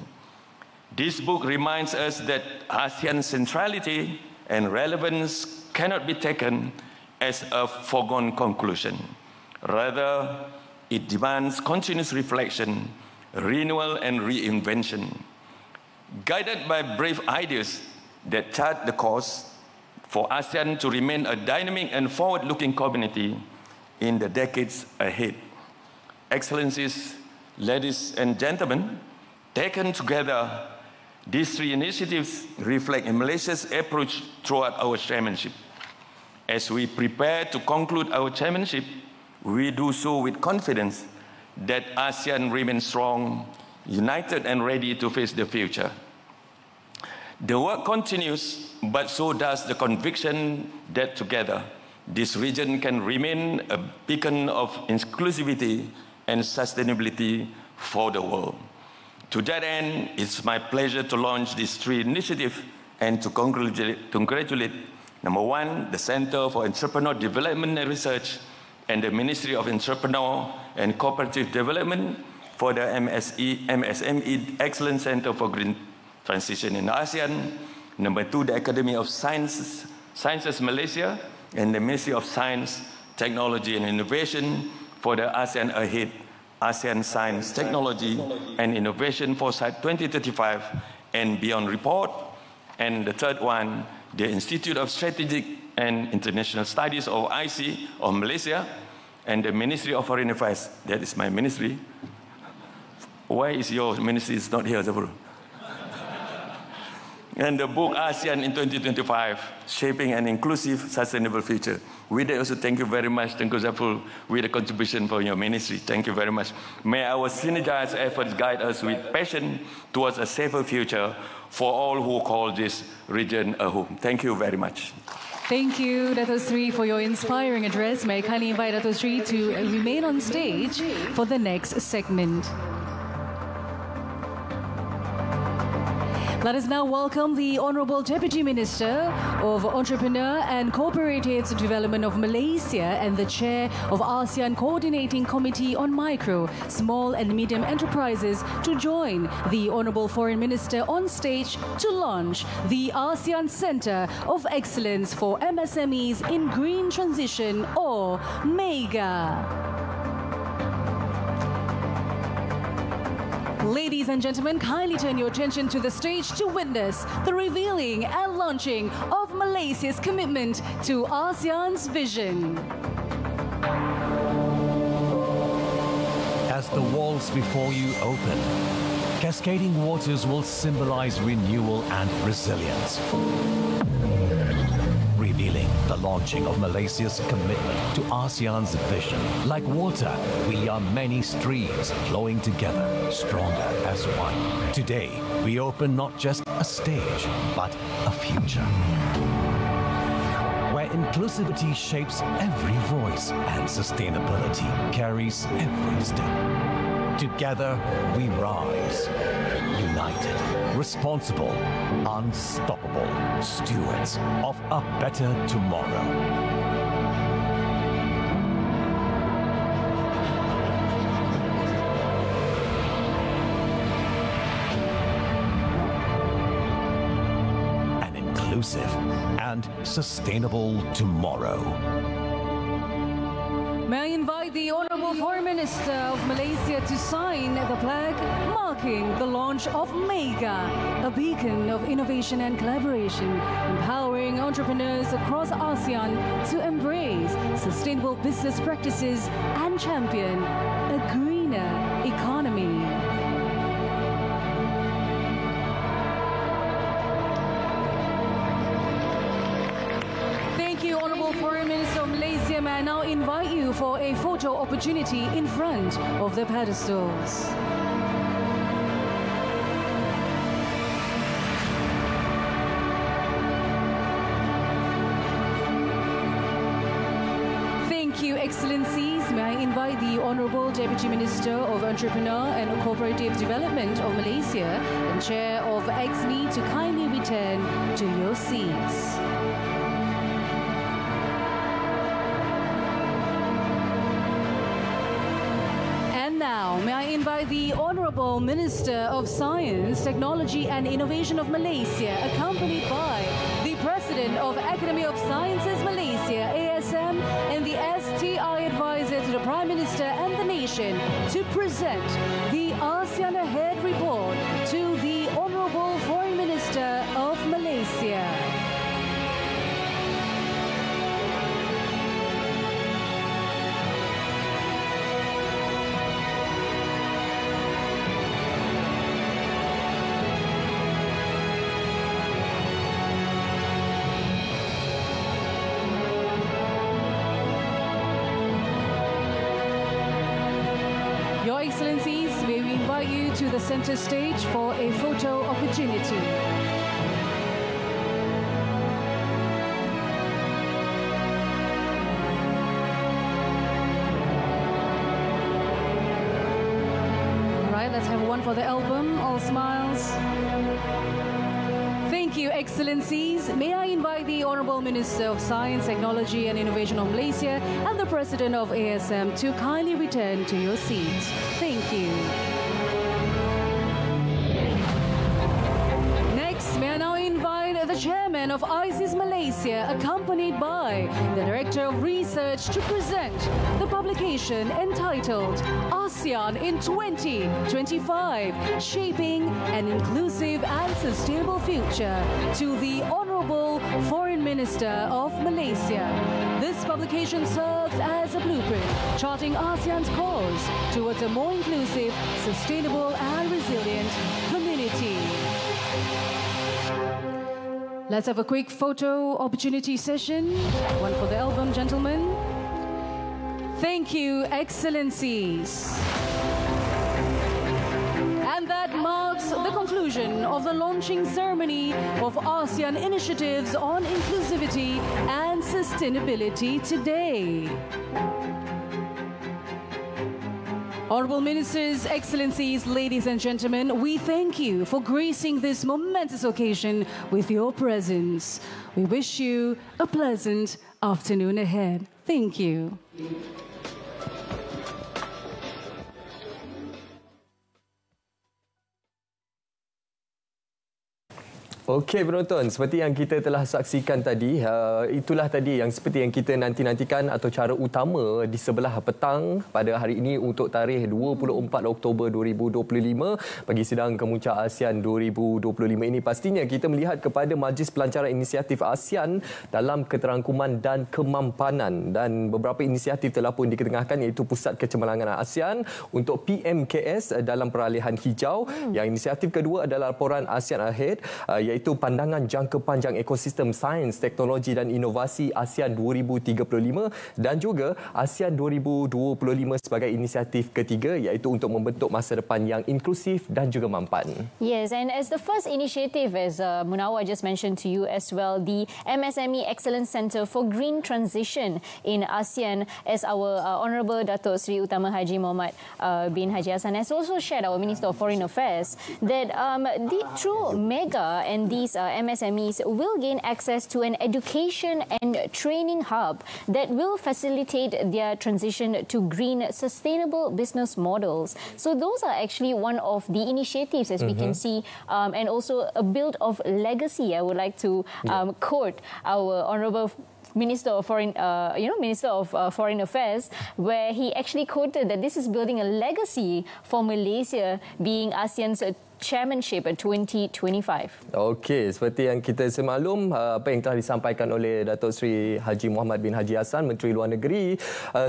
This book reminds us that ASEAN centrality and relevance cannot be taken as a foregone conclusion. Rather, it demands continuous reflection, renewal, and reinvention. Guided by brave ideas that chart the course for ASEAN to remain a dynamic and forward-looking community in the decades ahead. Excellencies, ladies and gentlemen, taken together, these three initiatives reflect Malaysia's approach throughout our chairmanship. As we prepare to conclude our chairmanship, we do so with confidence that ASEAN remains strong, united, and ready to face the future. The work continues, but so does the conviction that together, this region can remain a beacon of inclusivity and sustainability for the world. To that end, it's my pleasure to launch these three initiatives and to congratulate, number one, the Center for Entrepreneur Development and Research and the Ministry of Entrepreneur and Cooperative Development for the MSME Excellence Center for Green Transition in ASEAN. Number two, the Academy of Sciences Malaysia and the Ministry of Science, Technology and Innovation for the ASEAN Ahead, ASEAN Science, Technology and Innovation Foresight 2035 and Beyond report. And the third one, the Institute of Strategic and International Studies, or IC, of Malaysia, and the Ministry of Foreign Affairs. That is my ministry. Why is your ministry is not here, Zabur? And the book ASEAN in 2025, Shaping an Inclusive, Sustainable Future. We also thank you very much, Tengku Zaful, with the contribution for your ministry. Thank you very much. May our synergized efforts guide us with passion towards a safer future for all who call this region a home. Thank you very much.
Thank you, Dato Sri, for your inspiring address. May I kindly invite Dato Sri to remain on stage for the next segment. Let us now welcome the Honourable Deputy Minister of Entrepreneur and Cooperative Development of Malaysia and the Chair of ASEAN Coordinating Committee on Micro, Small and Medium Enterprises to join the Honourable Foreign Minister on stage to launch the ASEAN Centre of Excellence for MSMEs in Green Transition, or MEGA. Ladies and gentlemen, kindly turn your attention to the stage to witness the revealing and launching of Malaysia's commitment to ASEAN's vision.
As the walls before you open, cascading waters will symbolize renewal and resilience, revealing the launching of Malaysia's commitment to ASEAN's vision. Like water, we are many streams flowing together, stronger as one. Today, we open not just a stage, but a future, where inclusivity shapes every voice and sustainability carries every step. Together, we rise, united, responsible, unstoppable, stewards of a better tomorrow. An inclusive and sustainable tomorrow.
May I invite the Honourable Foreign Minister of Malaysia to sign the flag marking the launch of MEGA, a beacon of innovation and collaboration, empowering entrepreneurs across ASEAN to embrace sustainable business practices and champion a greener economy. Thank you, Honourable Foreign Minister of Malaysia. May I now invite you for a photo opportunity in front of the pedestals. Thank Excellencies, may I invite the Honourable Deputy Minister of Entrepreneur and Cooperative Development of Malaysia and Chair of Rasmi to kindly return to your seats. Now, may I invite the Honourable Minister of Science, Technology and Innovation of Malaysia, accompanied by the President of Academy of Sciences Malaysia, ASM, and the STI Advisor to the Prime Minister and the Nation to present the ASEAN Ahead Report to the Honourable Foreign Minister of Malaysia. Your Excellencies, may we invite you to the centre stage for a photo opportunity. All right, let's have one for the album. All smiles. Thank you, Excellencies. May I invite the Honourable Minister of Science, Technology and Innovation of Malaysia and the President of ASM to kindly return to your seats. Thank you. Next, may I now invite the Chairman of ISIS Malaysia, accompanied by the Director of Research, to present the publication entitled ASEAN in 2025, Shaping an Inclusive and Sustainable Future to the Honourable Foreign Minister of Malaysia. This publication serves as a blueprint charting ASEAN's course towards a more inclusive, sustainable and resilient community. Let's have a quick photo opportunity session. One for the album, gentlemen. Thank you, Excellencies. And that marks the conclusion of the launching ceremony of ASEAN initiatives on inclusivity and sustainability today. Honourable Ministers, Excellencies, ladies and gentlemen, we thank you for gracing this momentous occasion with your presence. We wish you a pleasant afternoon ahead. Thank you.
Okey penonton, seperti yang kita telah saksikan tadi, itulah tadi yang seperti yang kita nanti-nantikan atau cara utama di sebelah petang pada hari ini untuk tarikh 24 Oktober 2025 bagi sidang kemuncak ASEAN 2025 ini. Pastinya kita melihat kepada Majlis Pelancaran Inisiatif ASEAN dalam keterangkuman dan kemampanan, dan beberapa inisiatif telah pun diketengahkan, iaitu Pusat Kecemerlangan ASEAN untuk PMKS dalam peralihan hijau. Yang inisiatif kedua adalah laporan ASEAN Ahead, iaitu pandangan jangka panjang ekosistem sains, teknologi dan inovasi ASEAN 2035, dan juga ASEAN 2025 sebagai inisiatif ketiga, iaitu untuk membentuk masa depan yang inklusif dan juga mampan.
Yes, and as the first initiative, as Munawar just mentioned to you as well, the MSME Excellence Centre for Green Transition in ASEAN, as our Honourable Datuk Seri Utama Haji Muhammad bin Haji Hassan has also shared, our Minister of Foreign Affairs, that the true mega and these MSMEs will gain access to an education and training hub that will facilitate their transition to green, sustainable business models. So those are actually one of the initiatives, as we can see, and also a build of legacy. I would like to quote our Honourable Minister of Foreign, Minister of Foreign Affairs, where he actually quoted that this is building a legacy for Malaysia being ASEAN's chairmanship 2025.
Okey, seperti yang kita semaklum, apa yang telah disampaikan oleh Datuk Seri Haji Muhammad bin Haji Hassan, Menteri Luar Negeri,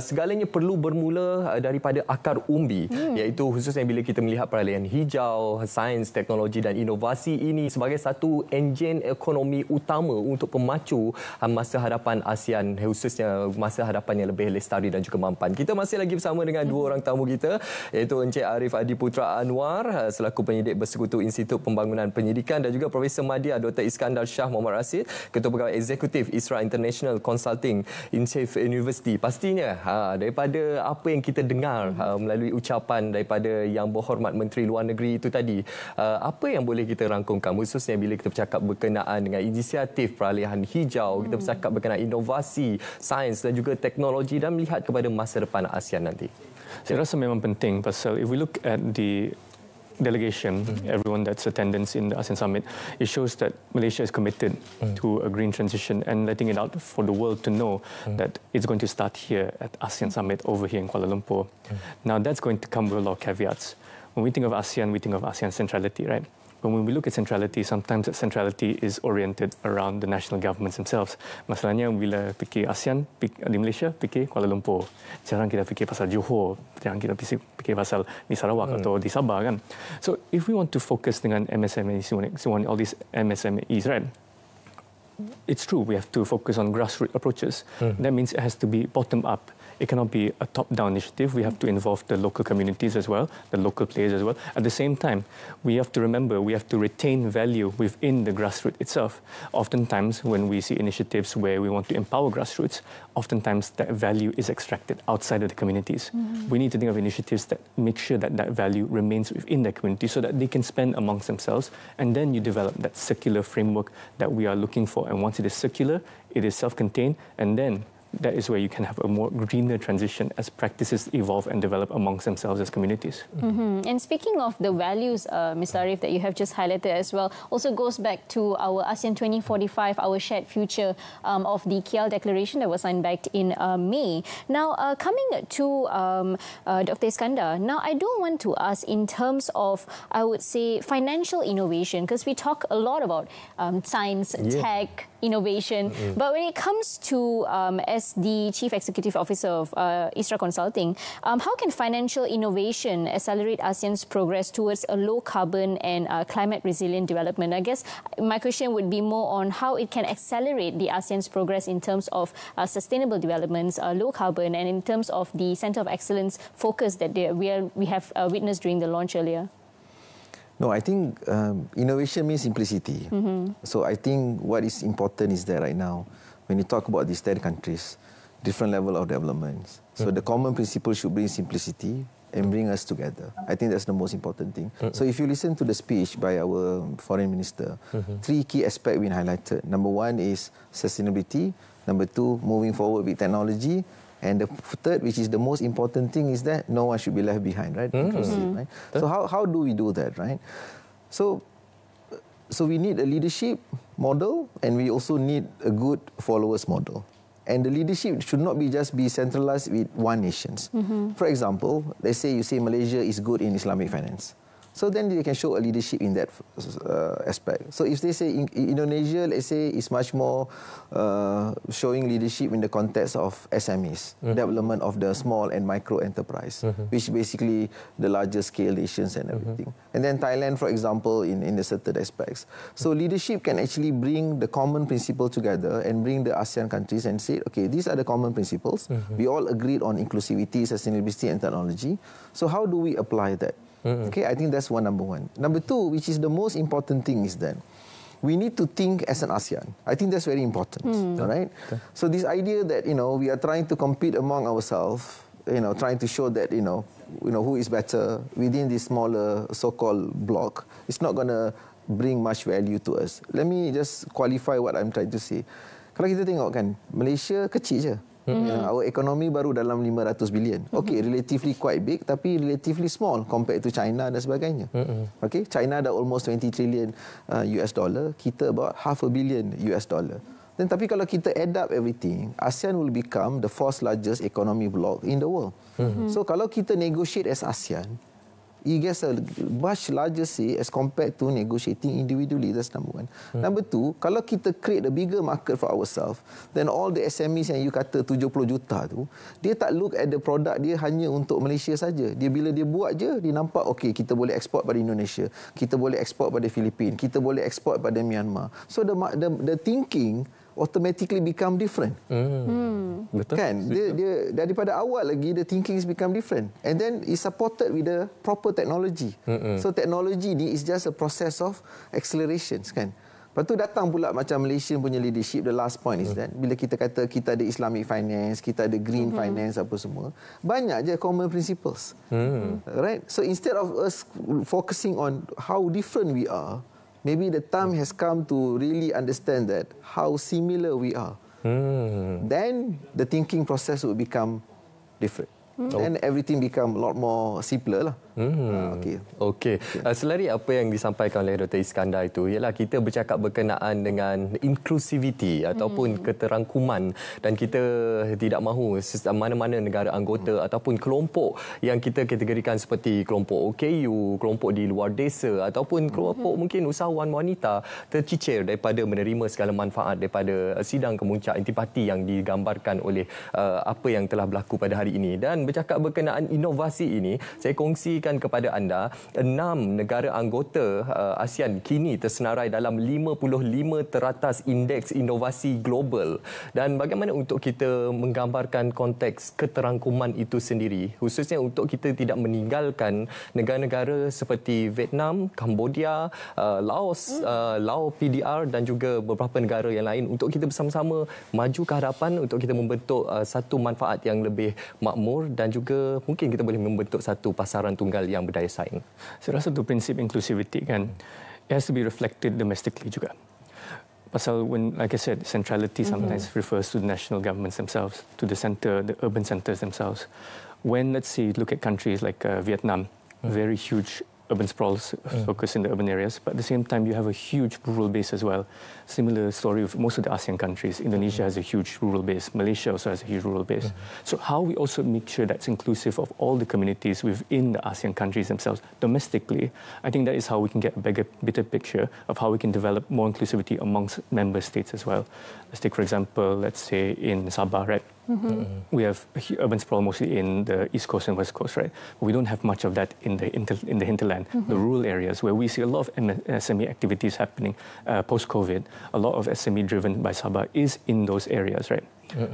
segalanya perlu bermula daripada akar umbi, iaitu khususnya bila kita melihat peralihan hijau, sains, teknologi dan inovasi ini sebagai satu enjin ekonomi utama untuk pemacu masa hadapan ASEAN, khususnya masa hadapan yang lebih lestari dan juga mampan. Kita masih lagi bersama dengan dua orang tamu kita, iaitu Encik Arif Adi Putra Anwar selaku penyidik Bersekutu Institut Pembangunan Penyidikan dan juga Profesor Madya Dr. Iskandar Shah Muhammad Rashid, Ketua Pegawai Eksekutif ISRA International Consulting Inchef University. Pastinya daripada apa yang kita dengar melalui ucapan daripada Yang Berhormat Menteri Luar Negeri itu tadi, apa yang boleh kita rangkumkan khususnya bila kita bercakap berkenaan dengan inisiatif peralihan hijau, kita bercakap berkenaan inovasi, sains dan juga teknologi dan melihat kepada masa depan ASEAN nanti?
Saya rasa memang penting pasal if we look at the delegation, everyone that's attendance in the ASEAN Summit, it shows that Malaysia is committed to a green transition and letting it out for the world to know that it's going to start here at ASEAN Summit over here in Kuala Lumpur. Now that's going to come with a lot of caveats. When we think of ASEAN, we think of ASEAN centrality, right? But when we look at centrality, sometimes that centrality is oriented around the national governments themselves. Masalahnya bila fikir ASEAN di Malaysia, fikir Kuala Lumpur. Jarang kita fikir pasal Johor, jarang kita fikir pasal di Sarawak atau di Sabah kan. So if we want to focus dengan MSMEs, all these MSMEs, right? It's true, we have to focus on grassroots approaches. That means it has to be bottom up. It cannot be a top-down initiative. We have to involve the local communities as well, the local players as well. At the same time, we have to remember, we have to retain value within the grassroots itself. Oftentimes, when we see initiatives where we want to empower grassroots, oftentimes that value is extracted outside of the communities. We need to think of initiatives that make sure that that value remains within the community so that they can spend amongst themselves, and then you develop that circular framework that we are looking for. And once it is circular, it is self-contained, and then that is where you can have a more greener transition as practices evolve and develop amongst themselves as communities.
And speaking of the values, Mr. Arif, that you have just highlighted as well, also goes back to our ASEAN 2045, our shared future of the KL Declaration that was signed back in May. Now, coming to Dr. Iskandar, now I do want to ask in terms of, I would say, financial innovation, because we talk a lot about science, tech, innovation. But when it comes to, as the Chief Executive Officer of ISRA Consulting, how can financial innovation accelerate ASEAN's progress towards a low-carbon and climate-resilient development? I guess my question would be more on how it can accelerate the ASEAN's progress in terms of sustainable developments, low-carbon, and in terms of the Centre of Excellence focus that we have witnessed during the launch earlier.
No, I think innovation means simplicity. So I think what is important is that right now, when you talk about these 10 countries, different level of developments. So the common principle should bring simplicity and bring us together. I think that's the most important thing. So if you listen to the speech by our foreign minister, 3 key aspects we highlighted. Number 1 is sustainability. Number 2, moving forward with technology. And the third, which is the most important thing, is that no one should be left behind, right? Inclusive, right? So how do we do that, right? So we need a leadership model, and we also need a good followers model. And the leadership should not just be centralized with one nation. For example, let's say you say Malaysia is good in Islamic finance. So then they can show a leadership in that aspect. So if they say Indonesia, let's say, is much more showing leadership in the context of SMEs, development of the small and micro enterprise, which basically the larger scale nations and everything. And then Thailand, for example, in the certain aspects. So leadership can actually bring the common principle together and bring the ASEAN countries and say, okay, these are the common principles. We all agreed on inclusivity, sustainability and technology. So how do we apply that? Okay, I think that's number 1. Number 2, which is the most important thing, is that we need to think as an ASEAN. I think that's very important, all right? So this idea that, we are trying to compete among ourselves, trying to show that, who is better within this smaller so-called bloc, it's not going to bring much value to us. Let me just qualify what I'm trying to say. Kalau kita tengok kan, Malaysia kecil je. Our economy baru dalam 500 bilion. Okay, relatively quite big, tapi relatively small compared to China dan sebagainya. Okay, China dah almost 20 trillion US dollar, kita about $500 million US dollar. Then tapi kalau kita add up everything, ASEAN will become the 4th largest economy bloc in the world. So kalau kita negotiate as ASEAN, it gets a much larger say as compared to negotiating individually. That's number 1. Number 2, kalau kita create a bigger market for ourselves, then all the SMEs yang you kata 70 juta tu, dia tak look at the product dia hanya untuk Malaysia saja. Dia bila dia buat je, dia nampak, okay, kita boleh export pada Indonesia, kita boleh export pada Filipina, kita boleh export pada Myanmar. So the thinking automatically become different.
Betul.
Kan? Dia daripada awal lagi, the thinking is become different. And then is supported with the proper technology. So technology ni is just a process of accelerations, kan? Lepas tu datang pula macam Malaysia punya leadership, the last point is that bila kita kata kita ada Islamic finance, kita ada green finance apa semua, banyak je common principles. Right? So instead of us focusing on how different we are, maybe the time has come to really understand that how similar we are. Then the thinking process will become different. And everything become a lot more simpler lah.
Okey. Selari apa yang disampaikan oleh Dr. Iskandar itu, ialah kita bercakap berkenaan dengan inclusivity ataupun keterangkuman, dan kita tidak mahu mana-mana negara anggota ataupun kelompok yang kita kategorikan seperti kelompok OKU, kelompok di luar desa ataupun kelompok mungkin usahawan wanita tercicir daripada menerima segala manfaat daripada sidang kemuncak intipati yang digambarkan oleh apa yang telah berlaku pada hari ini. Dan bercakap berkenaan inovasi ini, saya kongsikan kepada anda 6 negara anggota ASEAN kini tersenarai dalam 55 teratas indeks inovasi global. Dan bagaimana untuk kita menggambarkan konteks keterangkuman itu sendiri, khususnya untuk kita tidak meninggalkan negara-negara seperti Vietnam, Cambodia, Laos, Laos PDR dan juga beberapa negara yang lain, untuk kita bersama-sama maju ke hadapan untuk kita membentuk satu manfaat yang lebih makmur, dan juga mungkin kita boleh membentuk satu pasaran tunggal yang berdaya saing.
Saya rasa tu prinsip inclusivity kan, it has to be reflected domestically juga. Pasal when, like I said, centrality sometimes refers to the national governments themselves, to the centre, the urban centres themselves. When, let's say, look at countries like Vietnam, very huge urban sprawls focus in the urban areas, but at the same time you have a huge rural base as well. Similar story of most of the ASEAN countries. Indonesia has a huge rural base. Malaysia also has a huge rural base. So how we also make sure that's inclusive of all the communities within the ASEAN countries themselves domestically, I think that is how we can get a better picture of how we can develop more inclusivity amongst member states as well. Let's take, for example, let's say in Sabah, right? We have urban sprawl mostly in the East Coast and West Coast, right? But we don't have much of that in the hinterland, the rural areas, where we see a lot of SME activities happening post-COVID. A lot of SME driven by Sabah is in those areas, right?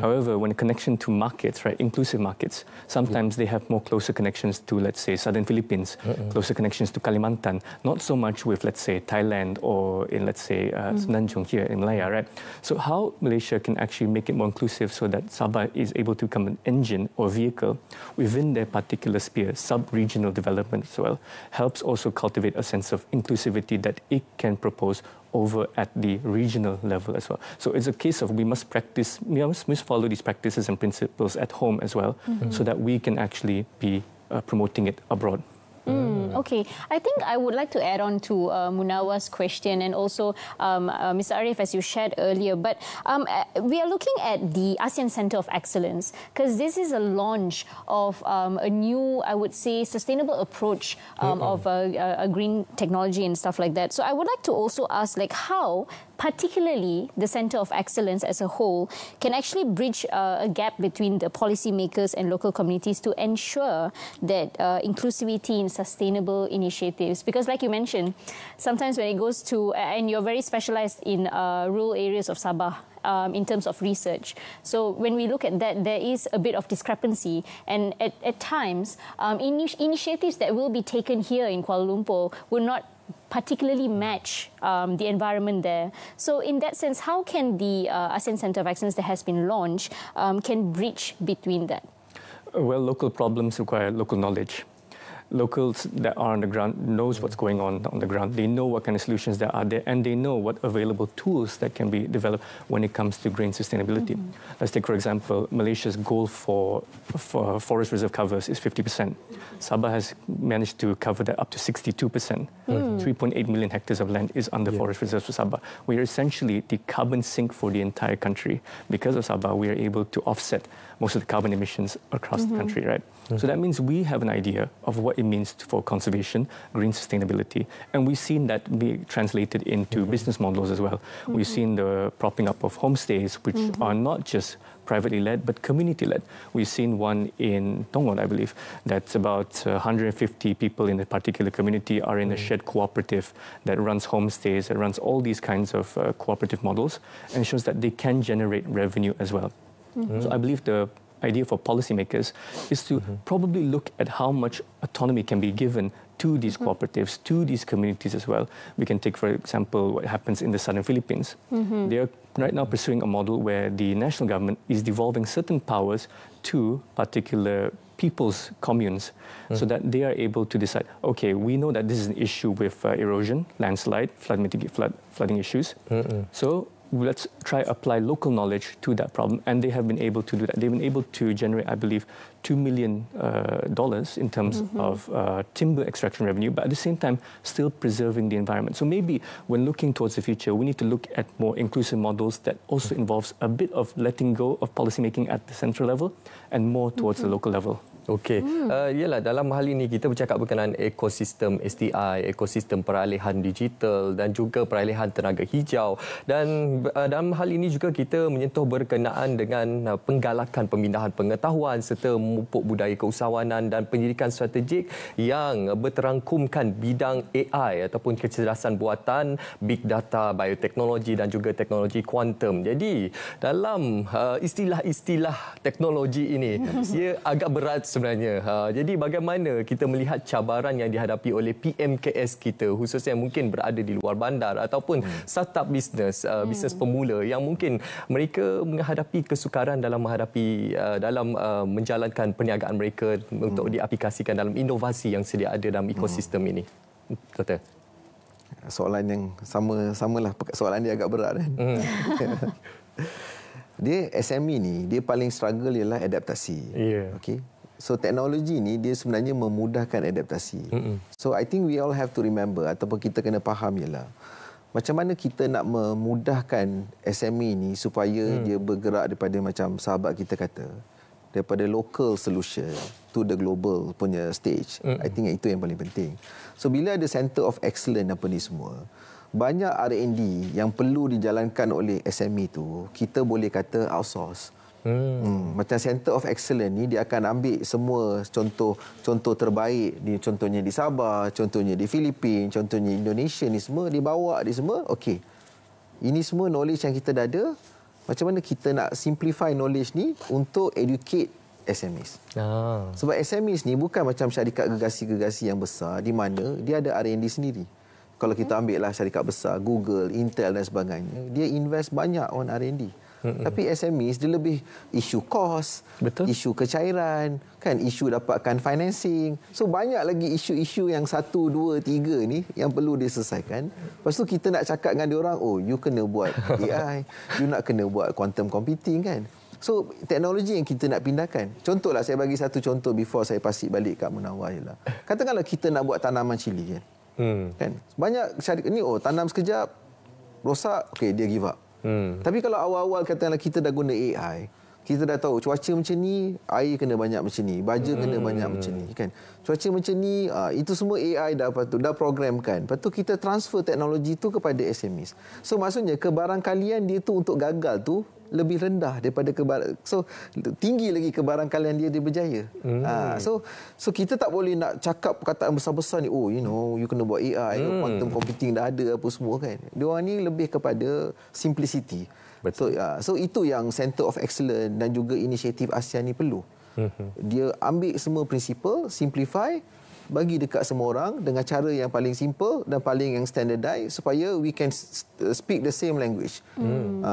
However, when connection to markets, right, inclusive markets, sometimes they have more closer connections to, let's say, southern Philippines, closer connections to Kalimantan, not so much with, let's say, Thailand or in, let's say, Semenanjung here in Malaya, right? So how Malaysia can actually make it more inclusive so that Sabah is able to become an engine or vehicle within their particular sphere, sub-regional development as well, helps also cultivate a sense of inclusivity that it can propose over at the regional level as well. So it's a case of we must follow these practices and principles at home as well, so that we can actually be promoting it abroad.
Okay, I think I would like to add on to Munawa's question, and also Mr. Arif, as you shared earlier, but we are looking at the ASEAN Centre of Excellence, because this is a launch of a new, I would say, sustainable approach of a green technology and stuff like that. So I would like to also ask, like, how particularly the Centre of Excellence as a whole can actually bridge a gap between the policymakers and local communities to ensure that inclusivity in sustainable initiatives. Because like you mentioned, sometimes when it goes to, and you're very specialised in rural areas of Sabah, in terms of research. So when we look at that, there is a bit of discrepancy, and at times, initiatives that will be taken here in Kuala Lumpur will not particularly match the environment there. So in that sense, how can the ASEAN Centre of Excellence that has been launched can bridge between that?
Well, local problems require local knowledge. Locals that are on the ground knows what's going on the ground. They know what kind of solutions there are there, and they know what available tools that can be developed when it comes to grain sustainability. Let's take, for example, Malaysia's goal for forest reserve covers is 50%. Sabah has managed to cover that up to 62%. 3.8 million hectares of land is under forest reserves for Sabah. We are essentially the carbon sink for the entire country. Because of Sabah, we are able to offset most of the carbon emissions across the country, right? So that means we have an idea of what what it means for conservation, green sustainability. And we've seen that be translated into business models as well. We've seen the propping up of homestays, which are not just privately led, but community led. We've seen one in Tongon, I believe, that's about 150 people in a particular community are in a shared cooperative that runs homestays, that runs all these kinds of cooperative models, and shows that they can generate revenue as well. So I believe the idea for policymakers is to probably look at how much autonomy can be given to these cooperatives, to these communities as well. We can take, for example, what happens in the southern Philippines. They are right now pursuing a model where the national government is devolving certain powers to particular people's communes so that they are able to decide, okay, we know that this is an issue with erosion, landslide, flooding issues. So let's try apply local knowledge to that problem, and they have been able to do that. They've been able to generate, I believe, $2 million in terms of timber extraction revenue, but at the same time still preserving the environment. So maybe when looking towards the future, we need to look at more inclusive models that also involves a bit of letting go of policymaking at the central level and more towards the local level.
Okey. Yalah, dalam hal ini kita bercakap berkenaan ekosistem STI, ekosistem peralihan digital dan juga peralihan tenaga hijau. Dan dalam hal ini juga kita menyentuh berkenaan dengan penggalakan pemindahan pengetahuan serta memupuk budaya keusahawanan dan pendidikan strategik yang berterangkumkan bidang AI ataupun kecerdasan buatan, big data, bioteknologi dan juga teknologi kuantum. Jadi, dalam istilah-istilah teknologi ini, ia agak berat sebenarnya. Jadi bagaimana kita melihat cabaran yang dihadapi oleh PMKS kita, khususnya yang mungkin berada di luar bandar ataupun startup bisnes pemula yang mungkin mereka menghadapi kesukaran dalam menjalankan perniagaan mereka untuk diaplikasikan dalam inovasi yang sedia ada dalam ekosistem ini. Betul.
Soalan yang samalah, soalan dia agak berat kan. Dia SME ni, dia paling struggle ialah adaptasi. Okey. So teknologi ni dia sebenarnya memudahkan adaptasi. So I think we all have to remember ataupun kita kena faham ialah macam mana kita nak memudahkan SME ni supaya dia bergerak daripada macam sahabat kita kata, daripada local solution to the global punya stage. I think itu yang paling penting. So bila ada center of excellence apa ni semua, banyak R&D yang perlu dijalankan oleh SME tu kita boleh kata outsource. Macam Center of Excellence ni dia akan ambil semua contoh terbaik ni, contohnya di Sabah, contohnya di Filipina, contohnya Indonesia ni semua dia bawa di semua. Okey. Ini semua knowledge yang kita dah ada. Macam mana kita nak simplify knowledge ni untuk educate SMEs. Sebab SMEs ni bukan macam syarikat gergasi-gergasi yang besar di mana dia ada R&D sendiri. Kalau kita ambil lah syarikat besar, Google, Intel dan sebagainya, dia invest banyak on R&D. Tapi SMEs dia lebih isu kos, isu kecairan, kan, isu dapatkan financing. So banyak lagi isu-isu yang 1, 2, 3 ni yang perlu diselesaikan. Lepas tu kita nak cakap dengan dia orang, oh you kena buat AI, you nak kena buat quantum computing kan. So teknologi yang kita nak pindahkan. Contohlah, saya bagi satu contoh before saya pasik balik kat Munawar ialah. Katakanlah kita nak buat tanaman cili kan. Kan? Banyak syarikat ni tanam sekejap rosak, okey dia give up. Tapi kalau awal-awal katakanlah kita dah guna AI, kita dah tahu cuaca macam ni, air kena banyak macam ni, baja kena banyak macam ni kan. Cuaca macam ni, itu semua AI dah programkan. Lepas tu kita transfer teknologi tu kepada SMEs. So maksudnya kebarangkalian dia tu untuk gagal tu lebih rendah daripada so tinggi lagi kebarangkalian dia berjaya. So kita tak boleh nak cakap perkataan besar-besar ni, oh you know you kena buat AI, quantum computing dah ada apa semua kan. Dia orang ni lebih kepada simplicity. So itu yang Center of Excellence dan juga inisiatif ASEAN ni perlu. Dia ambil semua prinsipal, simplify, bagi dekat semua orang dengan cara yang paling simple dan paling yang standardized supaya we can speak the same language.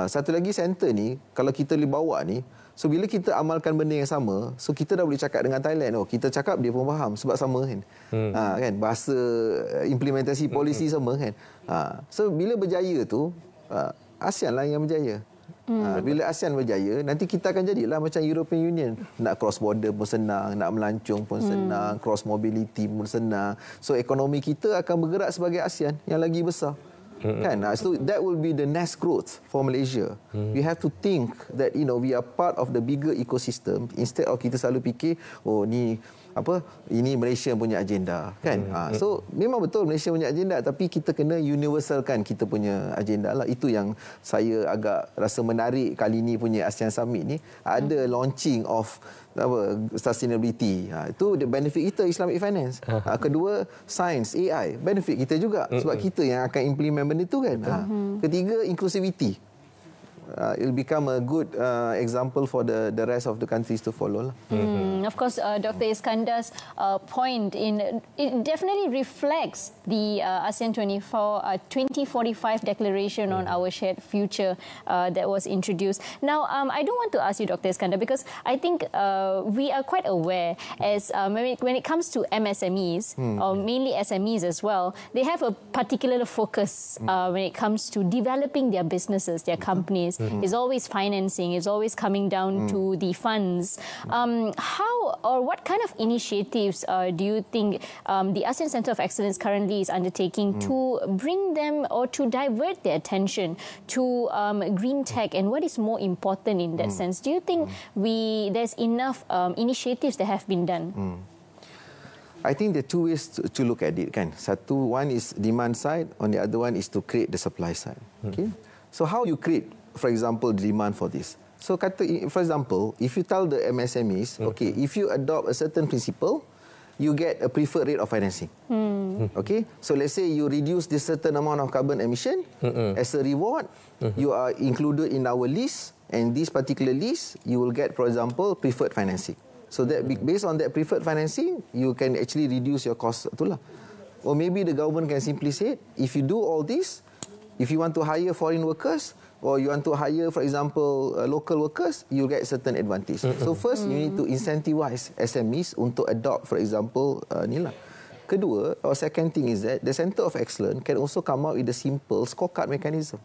Satu lagi center ni, kalau kita boleh bawa ni, so bila kita amalkan benda yang sama, so kita dah boleh cakap dengan Thailand, kita cakap dia pun faham sebab sama kan. Kan bahasa implementasi polisi sama kan. So bila berjaya tu, ASEAN lah yang berjaya. Bila ASEAN berjaya, nanti kita akan jadilah macam European Union. Nak cross border pun senang, nak melancong pun senang, cross mobility pun senang. So ekonomi kita akan bergerak sebagai ASEAN yang lagi besar. Kan? So that will be the next growth for Malaysia. We have to think that we are part of the bigger ecosystem instead of kita selalu fikir, oh ni ini Malaysia punya agenda kan. So memang betul Malaysia punya agenda, tapi kita kena universalkan kita punya agenda lah. Itu yang saya agak rasa menarik kali ni punya ASEAN Summit ni, ada launching of sustainability. Itu benefit kita, Islamic finance. Kedua, science, AI, benefit kita juga sebab kita yang akan implement benda tu kan. Ketiga, inclusivity. It will become a good example for the rest of the countries to follow.
Of course, Dr. Iskandar's point it definitely reflects the ASEAN 2045 declaration on our shared future that was introduced. Now, I don't want to ask you, Dr. Iskandar, because I think we are quite aware as when it comes to MSMEs, or mainly SMEs as well, they have a particular focus when it comes to developing their businesses, their companies. It's always financing, it's always coming down to the funds. How or what kind of initiatives do you think the ASEAN Centre of Excellence currently is undertaking to bring them or to divert their attention to green tech, and what is more important in that sense? Do you think there's enough initiatives that have been done?
I think there are two ways to look at it kan. One is demand side, on the other one is to create the supply side. Okay. So how you create, for example, the demand for this? So, for example, if you tell the MSMEs, okay, if you adopt a certain principle, you get a preferred rate of financing. Okay, so let's say you reduce this certain amount of carbon emission, as a reward, you are included in our list, and this particular list, you will get, for example, preferred financing. So that based on that preferred financing, you can actually reduce your cost. Or maybe the government can simply say, if you do all this, if you want to hire foreign workers, or you want to hire, for example, local workers, you get certain advantage. So first, you need to incentivize SMEs untuk adopt, for example, inilah. Kedua, or second thing is that the Centre of Excellence can also come out with a simple scorecard mechanism.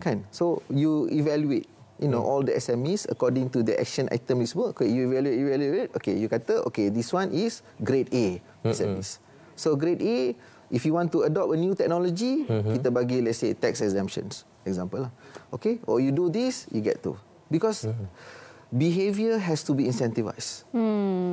Kan? So you evaluate, all the SMEs according to the action item is work. Okay, you evaluate. Okay, you kata, okay, this one is grade A SMEs. So grade A, if you want to adopt a new technology, kita bagi, let's say, tax exemptions, example lah. Okay, or you do this, you get to. Because behavior has to be incentivized.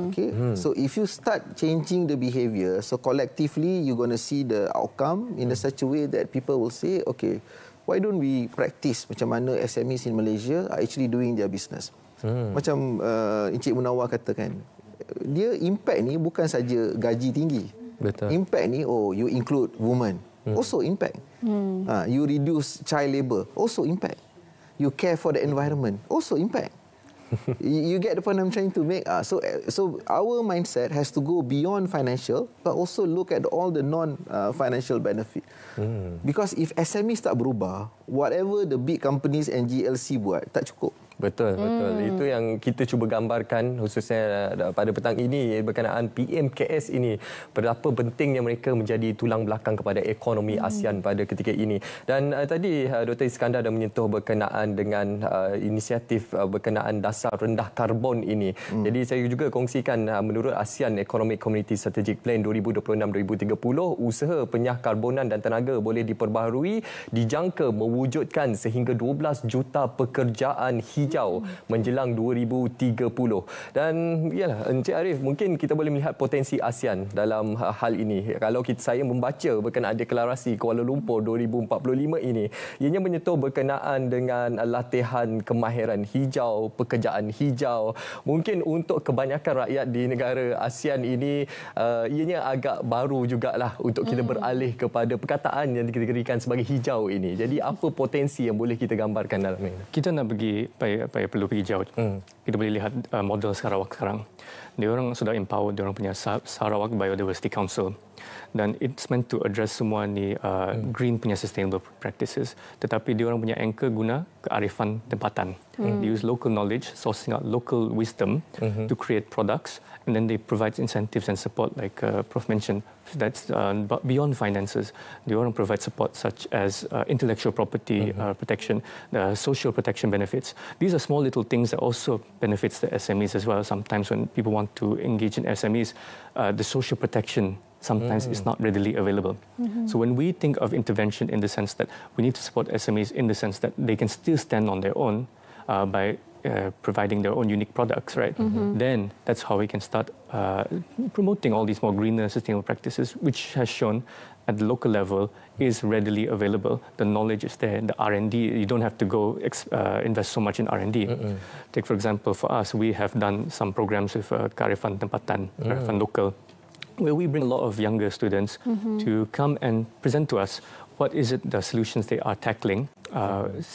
Okay, so if you start changing the behavior, so collectively you're going to see the outcome in such a way that people will say, okay, why don't we practice macam mana SMEs in Malaysia are actually doing their business. Macam Encik Munawar katakan, dia impact ni bukan saja gaji tinggi.
Betul.
Impact ni, you include women, also impact. You reduce child labour, also impact. You care for the environment, also impact. You get the point I'm trying to make. So our mindset has to go beyond financial, but also look at all the non-financial benefit. Because if SMEs tak berubah, whatever the big companies and GLC buat, tak cukup.
Betul. Itu yang kita cuba gambarkan khususnya pada petang ini berkenaan PMKS ini. Berapa pentingnya mereka menjadi tulang belakang kepada ekonomi ASEAN pada ketika ini. Dan tadi Dr. Iskandar dah menyentuh berkenaan dengan inisiatif berkenaan dasar rendah karbon ini. Jadi saya juga kongsikan menurut ASEAN Economic Community Strategic Plan 2026-2030, usaha penyah karbonan dan tenaga boleh diperbaharui, dijangka mewujudkan sehingga 12 juta pekerjaan hijau menjelang 2030. Dan yalah, Encik Arif, mungkin kita boleh melihat potensi ASEAN dalam hal ini. Kalau saya membaca berkenaan deklarasi Kuala Lumpur 2045 ini, ianya menyentuh berkenaan dengan latihan kemahiran hijau, pekerjaan hijau. Mungkin untuk kebanyakan rakyat di negara ASEAN ini, ianya agak baru jugalah untuk kita beralih kepada perkataan yang dikategorikan sebagai hijau ini. Jadi apa potensi yang boleh kita gambarkan dalam ini?
Kita nak pergi perlu pergi jauh. Kita boleh lihat model Sarawak sekarang. Dia orang sudah empower dia orang punya Sarawak Biodiversity Council, dan it's meant to address semua ni green punya sustainable practices, tetapi dia orang punya anchor guna kearifan tempatan. They use local knowledge, sourcing out local wisdom to create products, and then they provide incentives and support, like Prof mentioned, that's beyond finances. They want to provide support such as intellectual property protection, social protection benefits. These are small little things that also benefits the SMEs as well. Sometimes when people want to engage in SMEs, the social protection sometimes is not readily available. So when we think of intervention in the sense that we need to support SMEs in the sense that they can still stand on their own by providing their own unique products, right? Then that's how we can start promoting all these more greener, sustainable practices, which has shown at the local level is readily available. The knowledge is there. The R&D, you don't have to go invest so much in R&D. Take, for example, for us, we have done some programs with Kearifan Tempatan, Kearifan Local, where we bring a lot of younger students to come and present to us what is it the solutions they are tackling,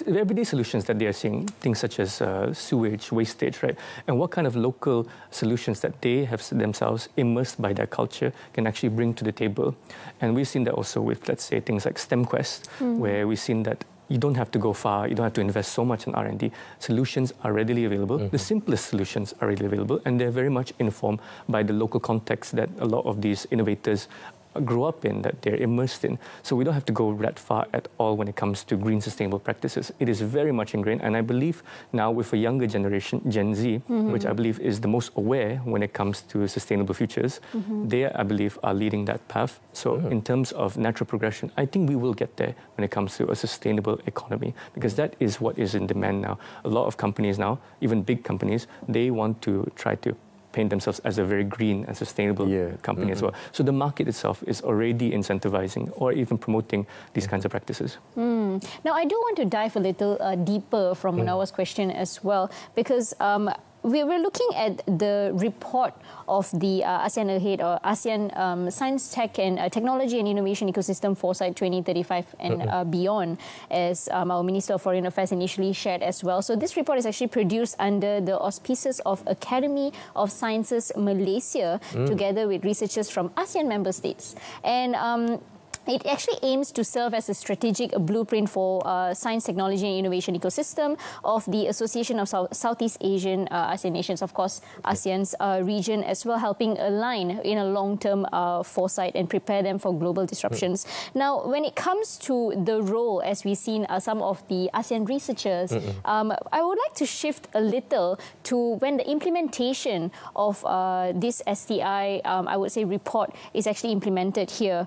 everyday solutions that they are seeing, things such as sewage, wastage, right? And what kind of local solutions that they have themselves immersed by their culture can actually bring to the table. And we've seen that also with, let's say, things like STEM Quest, where we've seen that you don't have to go far, you don't have to invest so much in R&D. Solutions are readily available. The simplest solutions are readily available, and they're very much informed by the local context that a lot of these innovators grow up in, that they're immersed in. So we don't have to go that far at all when it comes to green sustainable practices. It is very much ingrained, and I believe now with a younger generation, Gen Z, which I believe is the most aware when it comes to sustainable futures, they, I believe, are leading that path. So in terms of natural progression, I think we will get there when it comes to a sustainable economy, because that is what is in demand now. A lot of companies now, even big companies, they want to try to paint themselves as a very green and sustainable company as well. So the market itself is already incentivizing or even promoting these kinds of practices.
Now, I do want to dive a little deeper from Munawar's question as well, because we were looking at the report of the ASEAN Ahead, or ASEAN Science, Tech and Technology and Innovation Ecosystem Foresight 2035 and beyond, as our Minister of Foreign Affairs initially shared as well. So this report is actually produced under the auspices of Academy of Sciences Malaysia, together with researchers from ASEAN member states. And it actually aims to serve as a strategic blueprint for science, technology and innovation ecosystem of the Association of Southeast Asian ASEAN nations, of course, ASEAN's region as well, helping align in a long-term foresight and prepare them for global disruptions. Now, when it comes to the role, as we've seen some of the ASEAN researchers, I would like to shift a little to when the implementation of this STI, I would say, report is actually implemented here.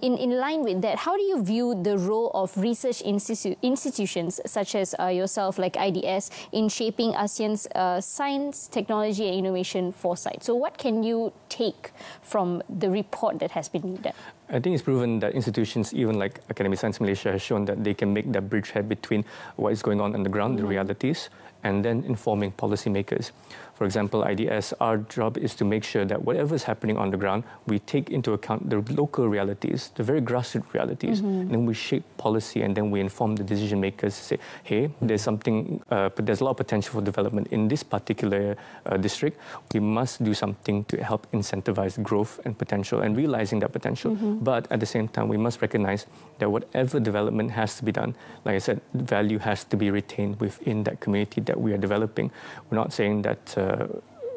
In line with that, how do you view the role of research institutions such as yourself, like IDS, in shaping ASEAN's science, technology and innovation foresight? So what can you take from the report that has been done?
I think it's proven that institutions, even like Academy of Science Malaysia, has shown that they can make that bridgehead between what is going on the ground, the realities, and then informing policymakers. For example, IDS, our job is to make sure that whatever is happening on the ground, we take into account the local realities, the very grassroots realities, and then we shape policy, and then we inform the decision makers to say, hey, there's something, there's a lot of potential for development in this particular district. We must do something to help incentivize growth and potential and realizing that potential. But at the same time, we must recognize that whatever development has to be done, like I said, value has to be retained within that community that we are developing. We're not saying that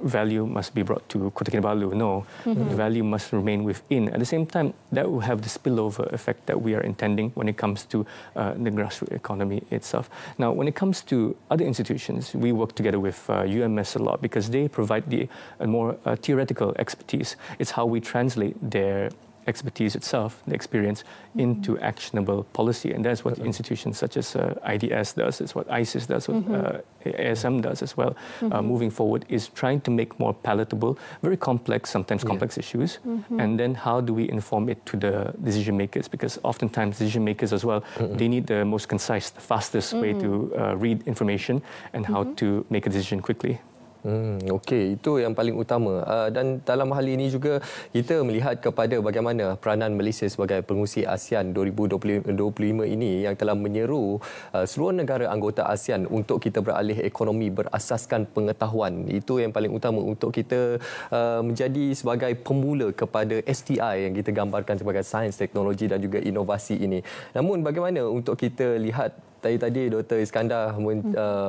value must be brought to Kota Kinabalu. No, the value must remain within. At the same time, that will have the spillover effect that we are intending when it comes to the grassroots economy itself. Now, when it comes to other institutions, we work together with UMS a lot because they provide the more theoretical expertise. It's how we translate their expertise itself, the experience, into actionable policy. And that's what institutions such as IDS does, it's what ISIS does, what ASM does as well. Moving forward is trying to make more palatable, very complex, sometimes complex issues. And then how do we inform it to the decision makers? Because oftentimes decision makers as well, they need the most concise, the fastest way to read information and how to make a decision quickly.
Okey, itu yang paling utama. Dan dalam hal ini juga kita melihat kepada bagaimana peranan Malaysia sebagai pengurusi ASEAN 2025 ini yang telah menyeru seluruh negara anggota ASEAN untuk kita beralih ekonomi berasaskan pengetahuan. Itu yang paling utama untuk kita menjadi sebagai pemula kepada STI yang kita gambarkan sebagai sains, teknologi dan juga inovasi ini. Namun bagaimana untuk kita lihat tadi Dr. Iskandar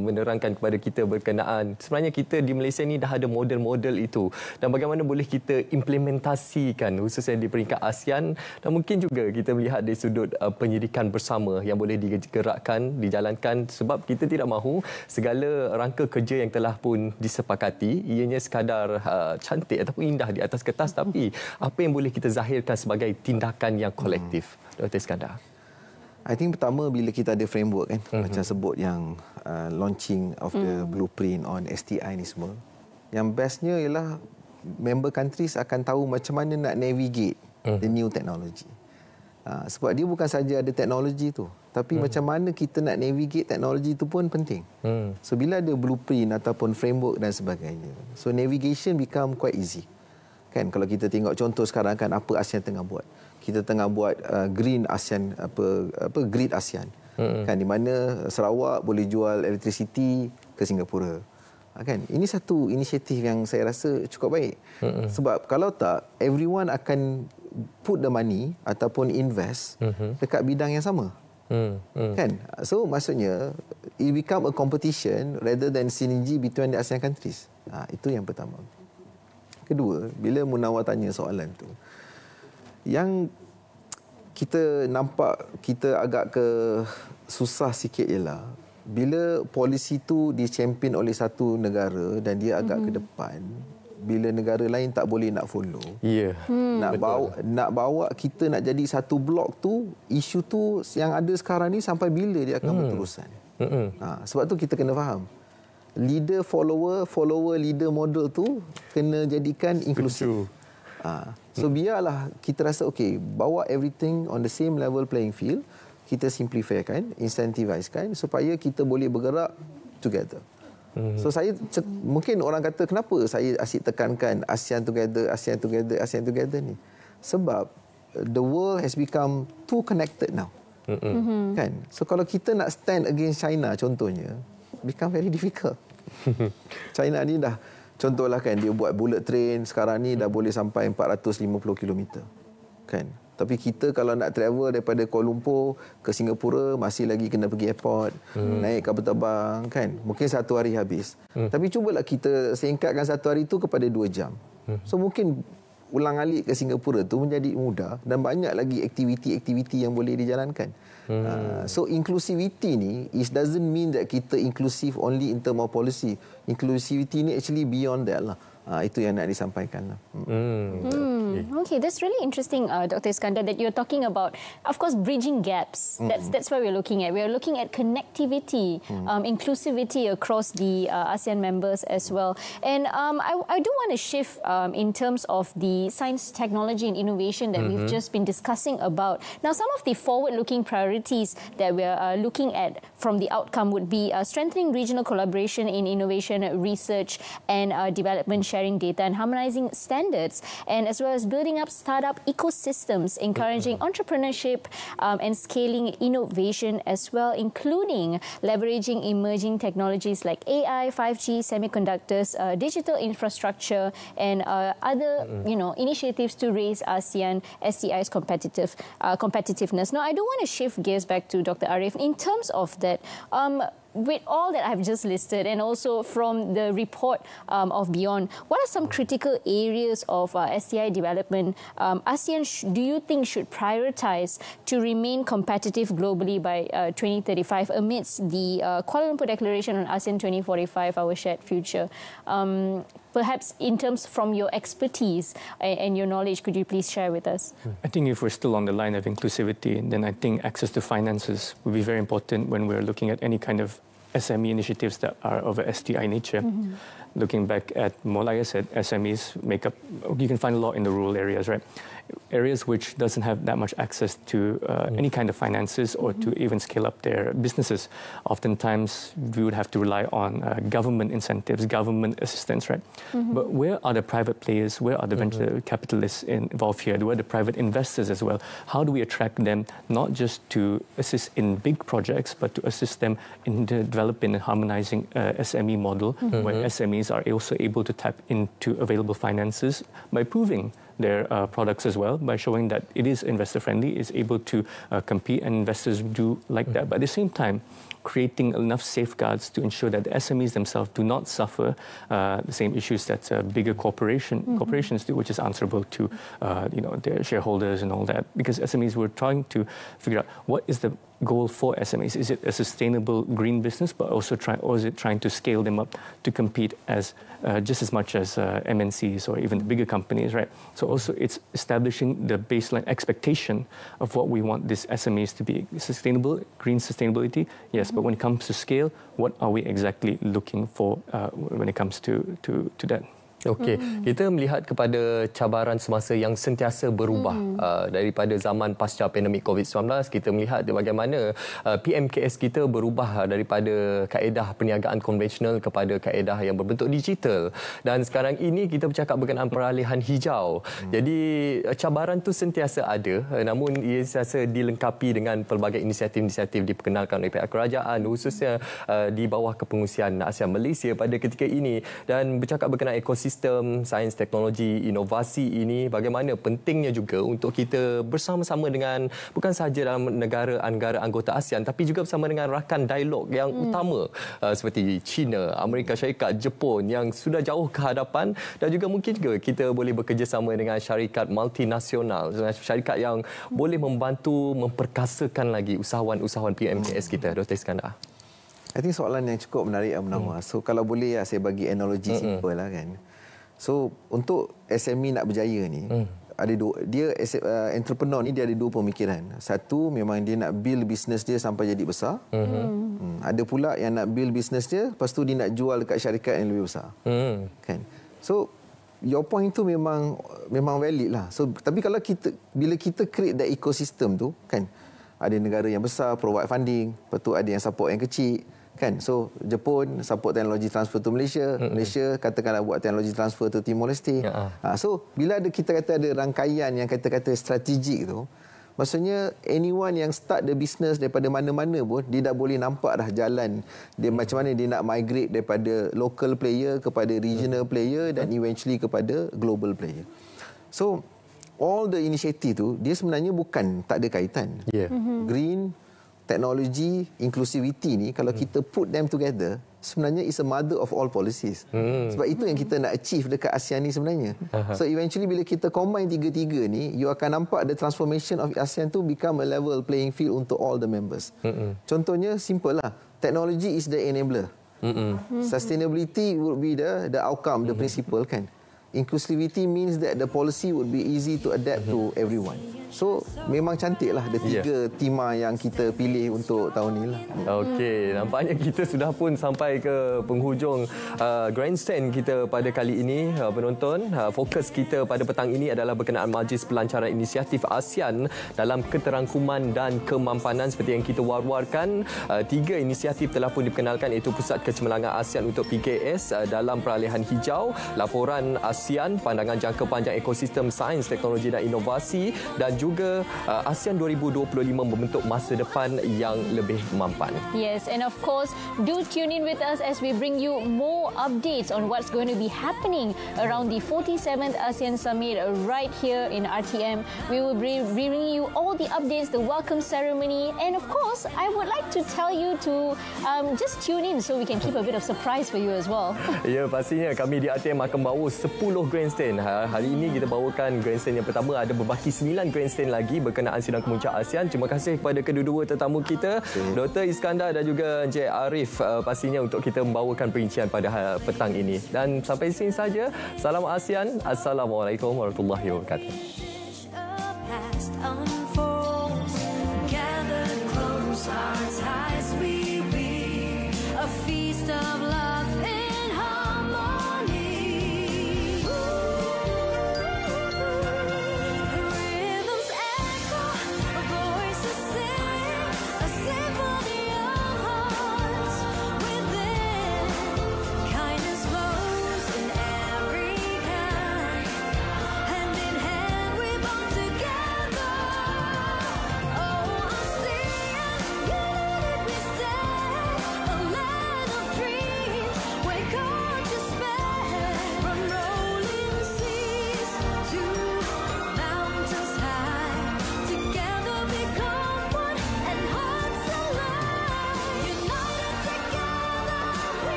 menerangkan kepada kita berkenaan sebenarnya kita di Malaysia ni dah ada model-model itu dan bagaimana boleh kita implementasikan khususnya di peringkat ASEAN dan mungkin juga kita melihat dari sudut penyidikan bersama yang boleh digerakkan, dijalankan sebab kita tidak mahu segala rangka kerja yang telah pun disepakati ianya sekadar cantik ataupun indah di atas kertas tapi apa yang boleh kita zahirkan sebagai tindakan yang kolektif. Dr. Iskandar.
I think pertama bila kita ada framework kan, macam sebut yang launching of the blueprint on STI ni semua. Yang bestnya ialah member countries akan tahu macam mana nak navigate the new technology. Sebab dia bukan saja ada teknologi tu, tapi macam mana kita nak navigate teknologi tu pun penting. So bila ada blueprint ataupun framework dan sebagainya, so navigation become quite easy. Kan kalau kita tengok contoh sekarang kan apa ASEAN tengah buat. Kita tengah buat green ASEAN grid ASEAN. Kan di mana Sarawak boleh jual electricity ke Singapura. Kan ini satu inisiatif yang saya rasa cukup baik. Sebab kalau tak everyone akan put the money ataupun invest dekat bidang yang sama. Kan? So maksudnya it become a competition rather than synergy between the ASEAN countries. Itu yang pertama. Kedua, bila Munawar tanya soalan tu, yang kita nampak kita agak susah sikit ialah bila polisi tu di-champion oleh satu negara dan dia agak ke depan, bila negara lain tak boleh nak follow. Ya. Nak bawa kita nak jadi satu blok tu, isu tu yang ada sekarang ni sampai bila dia akan berterusan. Sebab tu kita kena faham. Leader follower leader model tu kena jadikan inklusif. So biarlah kita rasa okey, bawa everything on the same level playing field, kita simplifykan, incentivizekan supaya kita boleh bergerak together. So saya mungkin orang kata kenapa saya asyik tekankan ASEAN together ni? Sebab the world has become too connected now. Kan? So kalau kita nak stand against China contohnya, become very difficult. China ni dah contohlah kan dia buat bullet train sekarang ni dah boleh sampai 450 km. Kan? Tapi kita kalau nak travel daripada Kuala Lumpur ke Singapura masih lagi kena pergi airport, naik kapal terbang kan. Mungkin 1 hari habis. Tapi cubalah kita singkatkan 1 hari itu kepada 2 jam. So mungkin ulang-alik ke Singapura tu menjadi mudah dan banyak lagi aktiviti-aktiviti yang boleh dijalankan. So inclusivity ni doesn't mean that kita inclusive only in term of policy. Inclusivity ni actually beyond that lah. Itu yang nak disampaikan lah.
Okay, that's really interesting, Dr. Iskandar, that you're talking about, of course, bridging gaps. That's what we're looking at. We're looking at connectivity, inclusivity across the ASEAN members as well. And I do want to shift in terms of the science, technology and innovation that we've just been discussing about. Now, some of the forward-looking priorities that we're looking at from the outcome would be strengthening regional collaboration in innovation, research and development, sharing data and harmonizing standards, and as well as building up startup ecosystems, encouraging entrepreneurship and scaling innovation as well, including leveraging emerging technologies like AI, 5G, semiconductors, digital infrastructure, and other initiatives to raise ASEAN STI's competitiveness. Now, I do want to shift gears back to Dr. Arif. In terms of that, with all that I've just listed and also from the report of Beyond, what are some critical areas of STI development ASEAN do you think should prioritize to remain competitive globally by 2035 amidst the Kuala Lumpur Declaration on ASEAN 2045, our shared future? Perhaps in terms from your expertise and your knowledge, could you please share with us?
I think if we're still on the line of inclusivity, then I think access to finances will be very important when we're looking at any kind of SME initiatives that are of a STI nature. Looking back at more, like I said, SMEs make up, you can find a lot in the rural areas, right? Areas which doesn't have that much access to any kind of finances or to even scale up their businesses. Oftentimes, we would have to rely on government incentives, government assistance, right? But where are the private players? Where are the venture capitalists involved here? Where are the private investors as well? How do we attract them, not just to assist in big projects, but to assist them in developing and harmonizing SME model, where SMEs are also able to tap into available finances by proving their products as well, by showing that it is investor friendly, is able to compete, and investors do like that. But at the same time, creating enough safeguards to ensure that the SMEs themselves do not suffer the same issues that bigger corporations do, which is answerable to their shareholders and all that. Because SMEs were trying to figure out what is the goal for SMEs? Is it a sustainable green business, but also or is it trying to scale them up to compete as just as much as MNCs or even the bigger companies, right? So also it's establishing the baseline expectation of what we want these SMEs to be. Sustainable, green sustainability, yes, but when it comes to scale, what are we exactly looking for when it comes to that?
Okey, kita melihat kepada cabaran semasa yang sentiasa berubah daripada zaman pasca pandemik COVID-19. Kita melihat bagaimana PMKS kita berubah daripada kaedah perniagaan konvensional kepada kaedah yang berbentuk digital. Dan sekarang ini kita bercakap berkenaan peralihan hijau. Jadi cabaran tu sentiasa ada, namun ia sentiasa dilengkapi dengan pelbagai inisiatif-inisiatif diperkenalkan oleh pihak kerajaan, khususnya di bawah kepengurusian ASEAN Malaysia pada ketika ini. Dan bercakap berkenaan ekosistem sains, teknologi, inovasi ini, bagaimana pentingnya juga untuk kita bersama-sama dengan bukan sahaja dalam negara-negara anggota ASEAN, tapi juga bersama dengan rakan dialog yang utama seperti China, Amerika Syarikat, Jepun yang sudah jauh ke hadapan, dan juga mungkin juga kita boleh bekerjasama dengan syarikat multinasional, syarikat yang boleh membantu memperkasakan lagi usahawan-usahawan PMKS kita. Dr. Iskandar.
I think soalan yang cukup menarik, Munawar. So kalau boleh saya bagi analogi simple lah kan. So untuk SME nak berjaya ni, ada dua, dia entrepreneur ni dia ada dua pemikiran. Satu, memang dia nak build business dia sampai jadi besar. Ada pula yang nak build business dia, lepas tu dia nak jual dekat syarikat yang lebih besar. Kan? So your point tu memang valid lah. So tapi kalau bila kita create that ecosystem tu kan, ada negara yang besar provide funding, lepas tu ada yang support yang kecil. Kan? So Jepun support teknologi transfer to Malaysia, Malaysia katakanlah buat teknologi transfer to Timor Leste. So bila kita kata ada rangkaian yang kata-kata strategik tu, maksudnya anyone yang start the business daripada mana-mana pun dia dah boleh nampak dah jalan dia macam mana dia nak migrate daripada local player kepada regional player dan eventually kepada global player. So all the initiative tu dia sebenarnya bukan tak ada kaitan. Green, teknologi, inclusivity ni kalau kita put them together, sebenarnya is a mother of all policies. Sebab itu yang kita nak achieve dekat ASEAN ni sebenarnya. So eventually bila kita combine tiga-tiga ni, you akan nampak the transformation of ASEAN tu become a level playing field untuk all the members. Contohnya simple lah, technology is the enabler. Sustainability would be the outcome, the principle kan. Inclusivity means that the policy would be easy to adapt to everyone. So memang cantiklah ada tiga tema yang kita pilih untuk tahun ni lah.
Okey, nampaknya kita sudah pun sampai ke penghujung grandstand kita pada kali ini, penonton. Fokus kita pada petang ini adalah berkenaan Majlis Pelancaran Inisiatif ASEAN dalam keterangkuman dan kemampanan. Seperti yang kita war-warkan, tiga inisiatif telah pun diperkenalkan, iaitu Pusat Kecemerlangan ASEAN untuk PKS dalam peralihan hijau, Laporan ASEAN Pandangan Jangka Panjang Ekosistem Sains, Teknologi dan Inovasi, dan juga ASEAN 2025 membentuk masa depan yang lebih mampan.
Yes, and of course, do tune in with us as we bring you more updates on what's going to be happening around the 47th ASEAN Summit right here in RTM. We will be bringing you all the updates, the welcome ceremony, and of course, I would like to tell you to just tune in so we can keep a bit of surprise for you as well.
Ya, pastinya kami di RTM akan bawa 10 grandstand. Hari ini kita bawakan grandstand yang pertama, ada berbaki 9 grandstand lagi berkenaan sidang kemuncak ASEAN. Terima kasih kepada kedua-dua tetamu kita, Dr. Iskandar dan juga Encik Arif, pastinya untuk kita membawakan perincian pada petang ini. Dan sampai sini saja. Salam ASEAN. Assalamualaikum warahmatullahi wabarakatuh.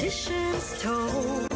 traditions told.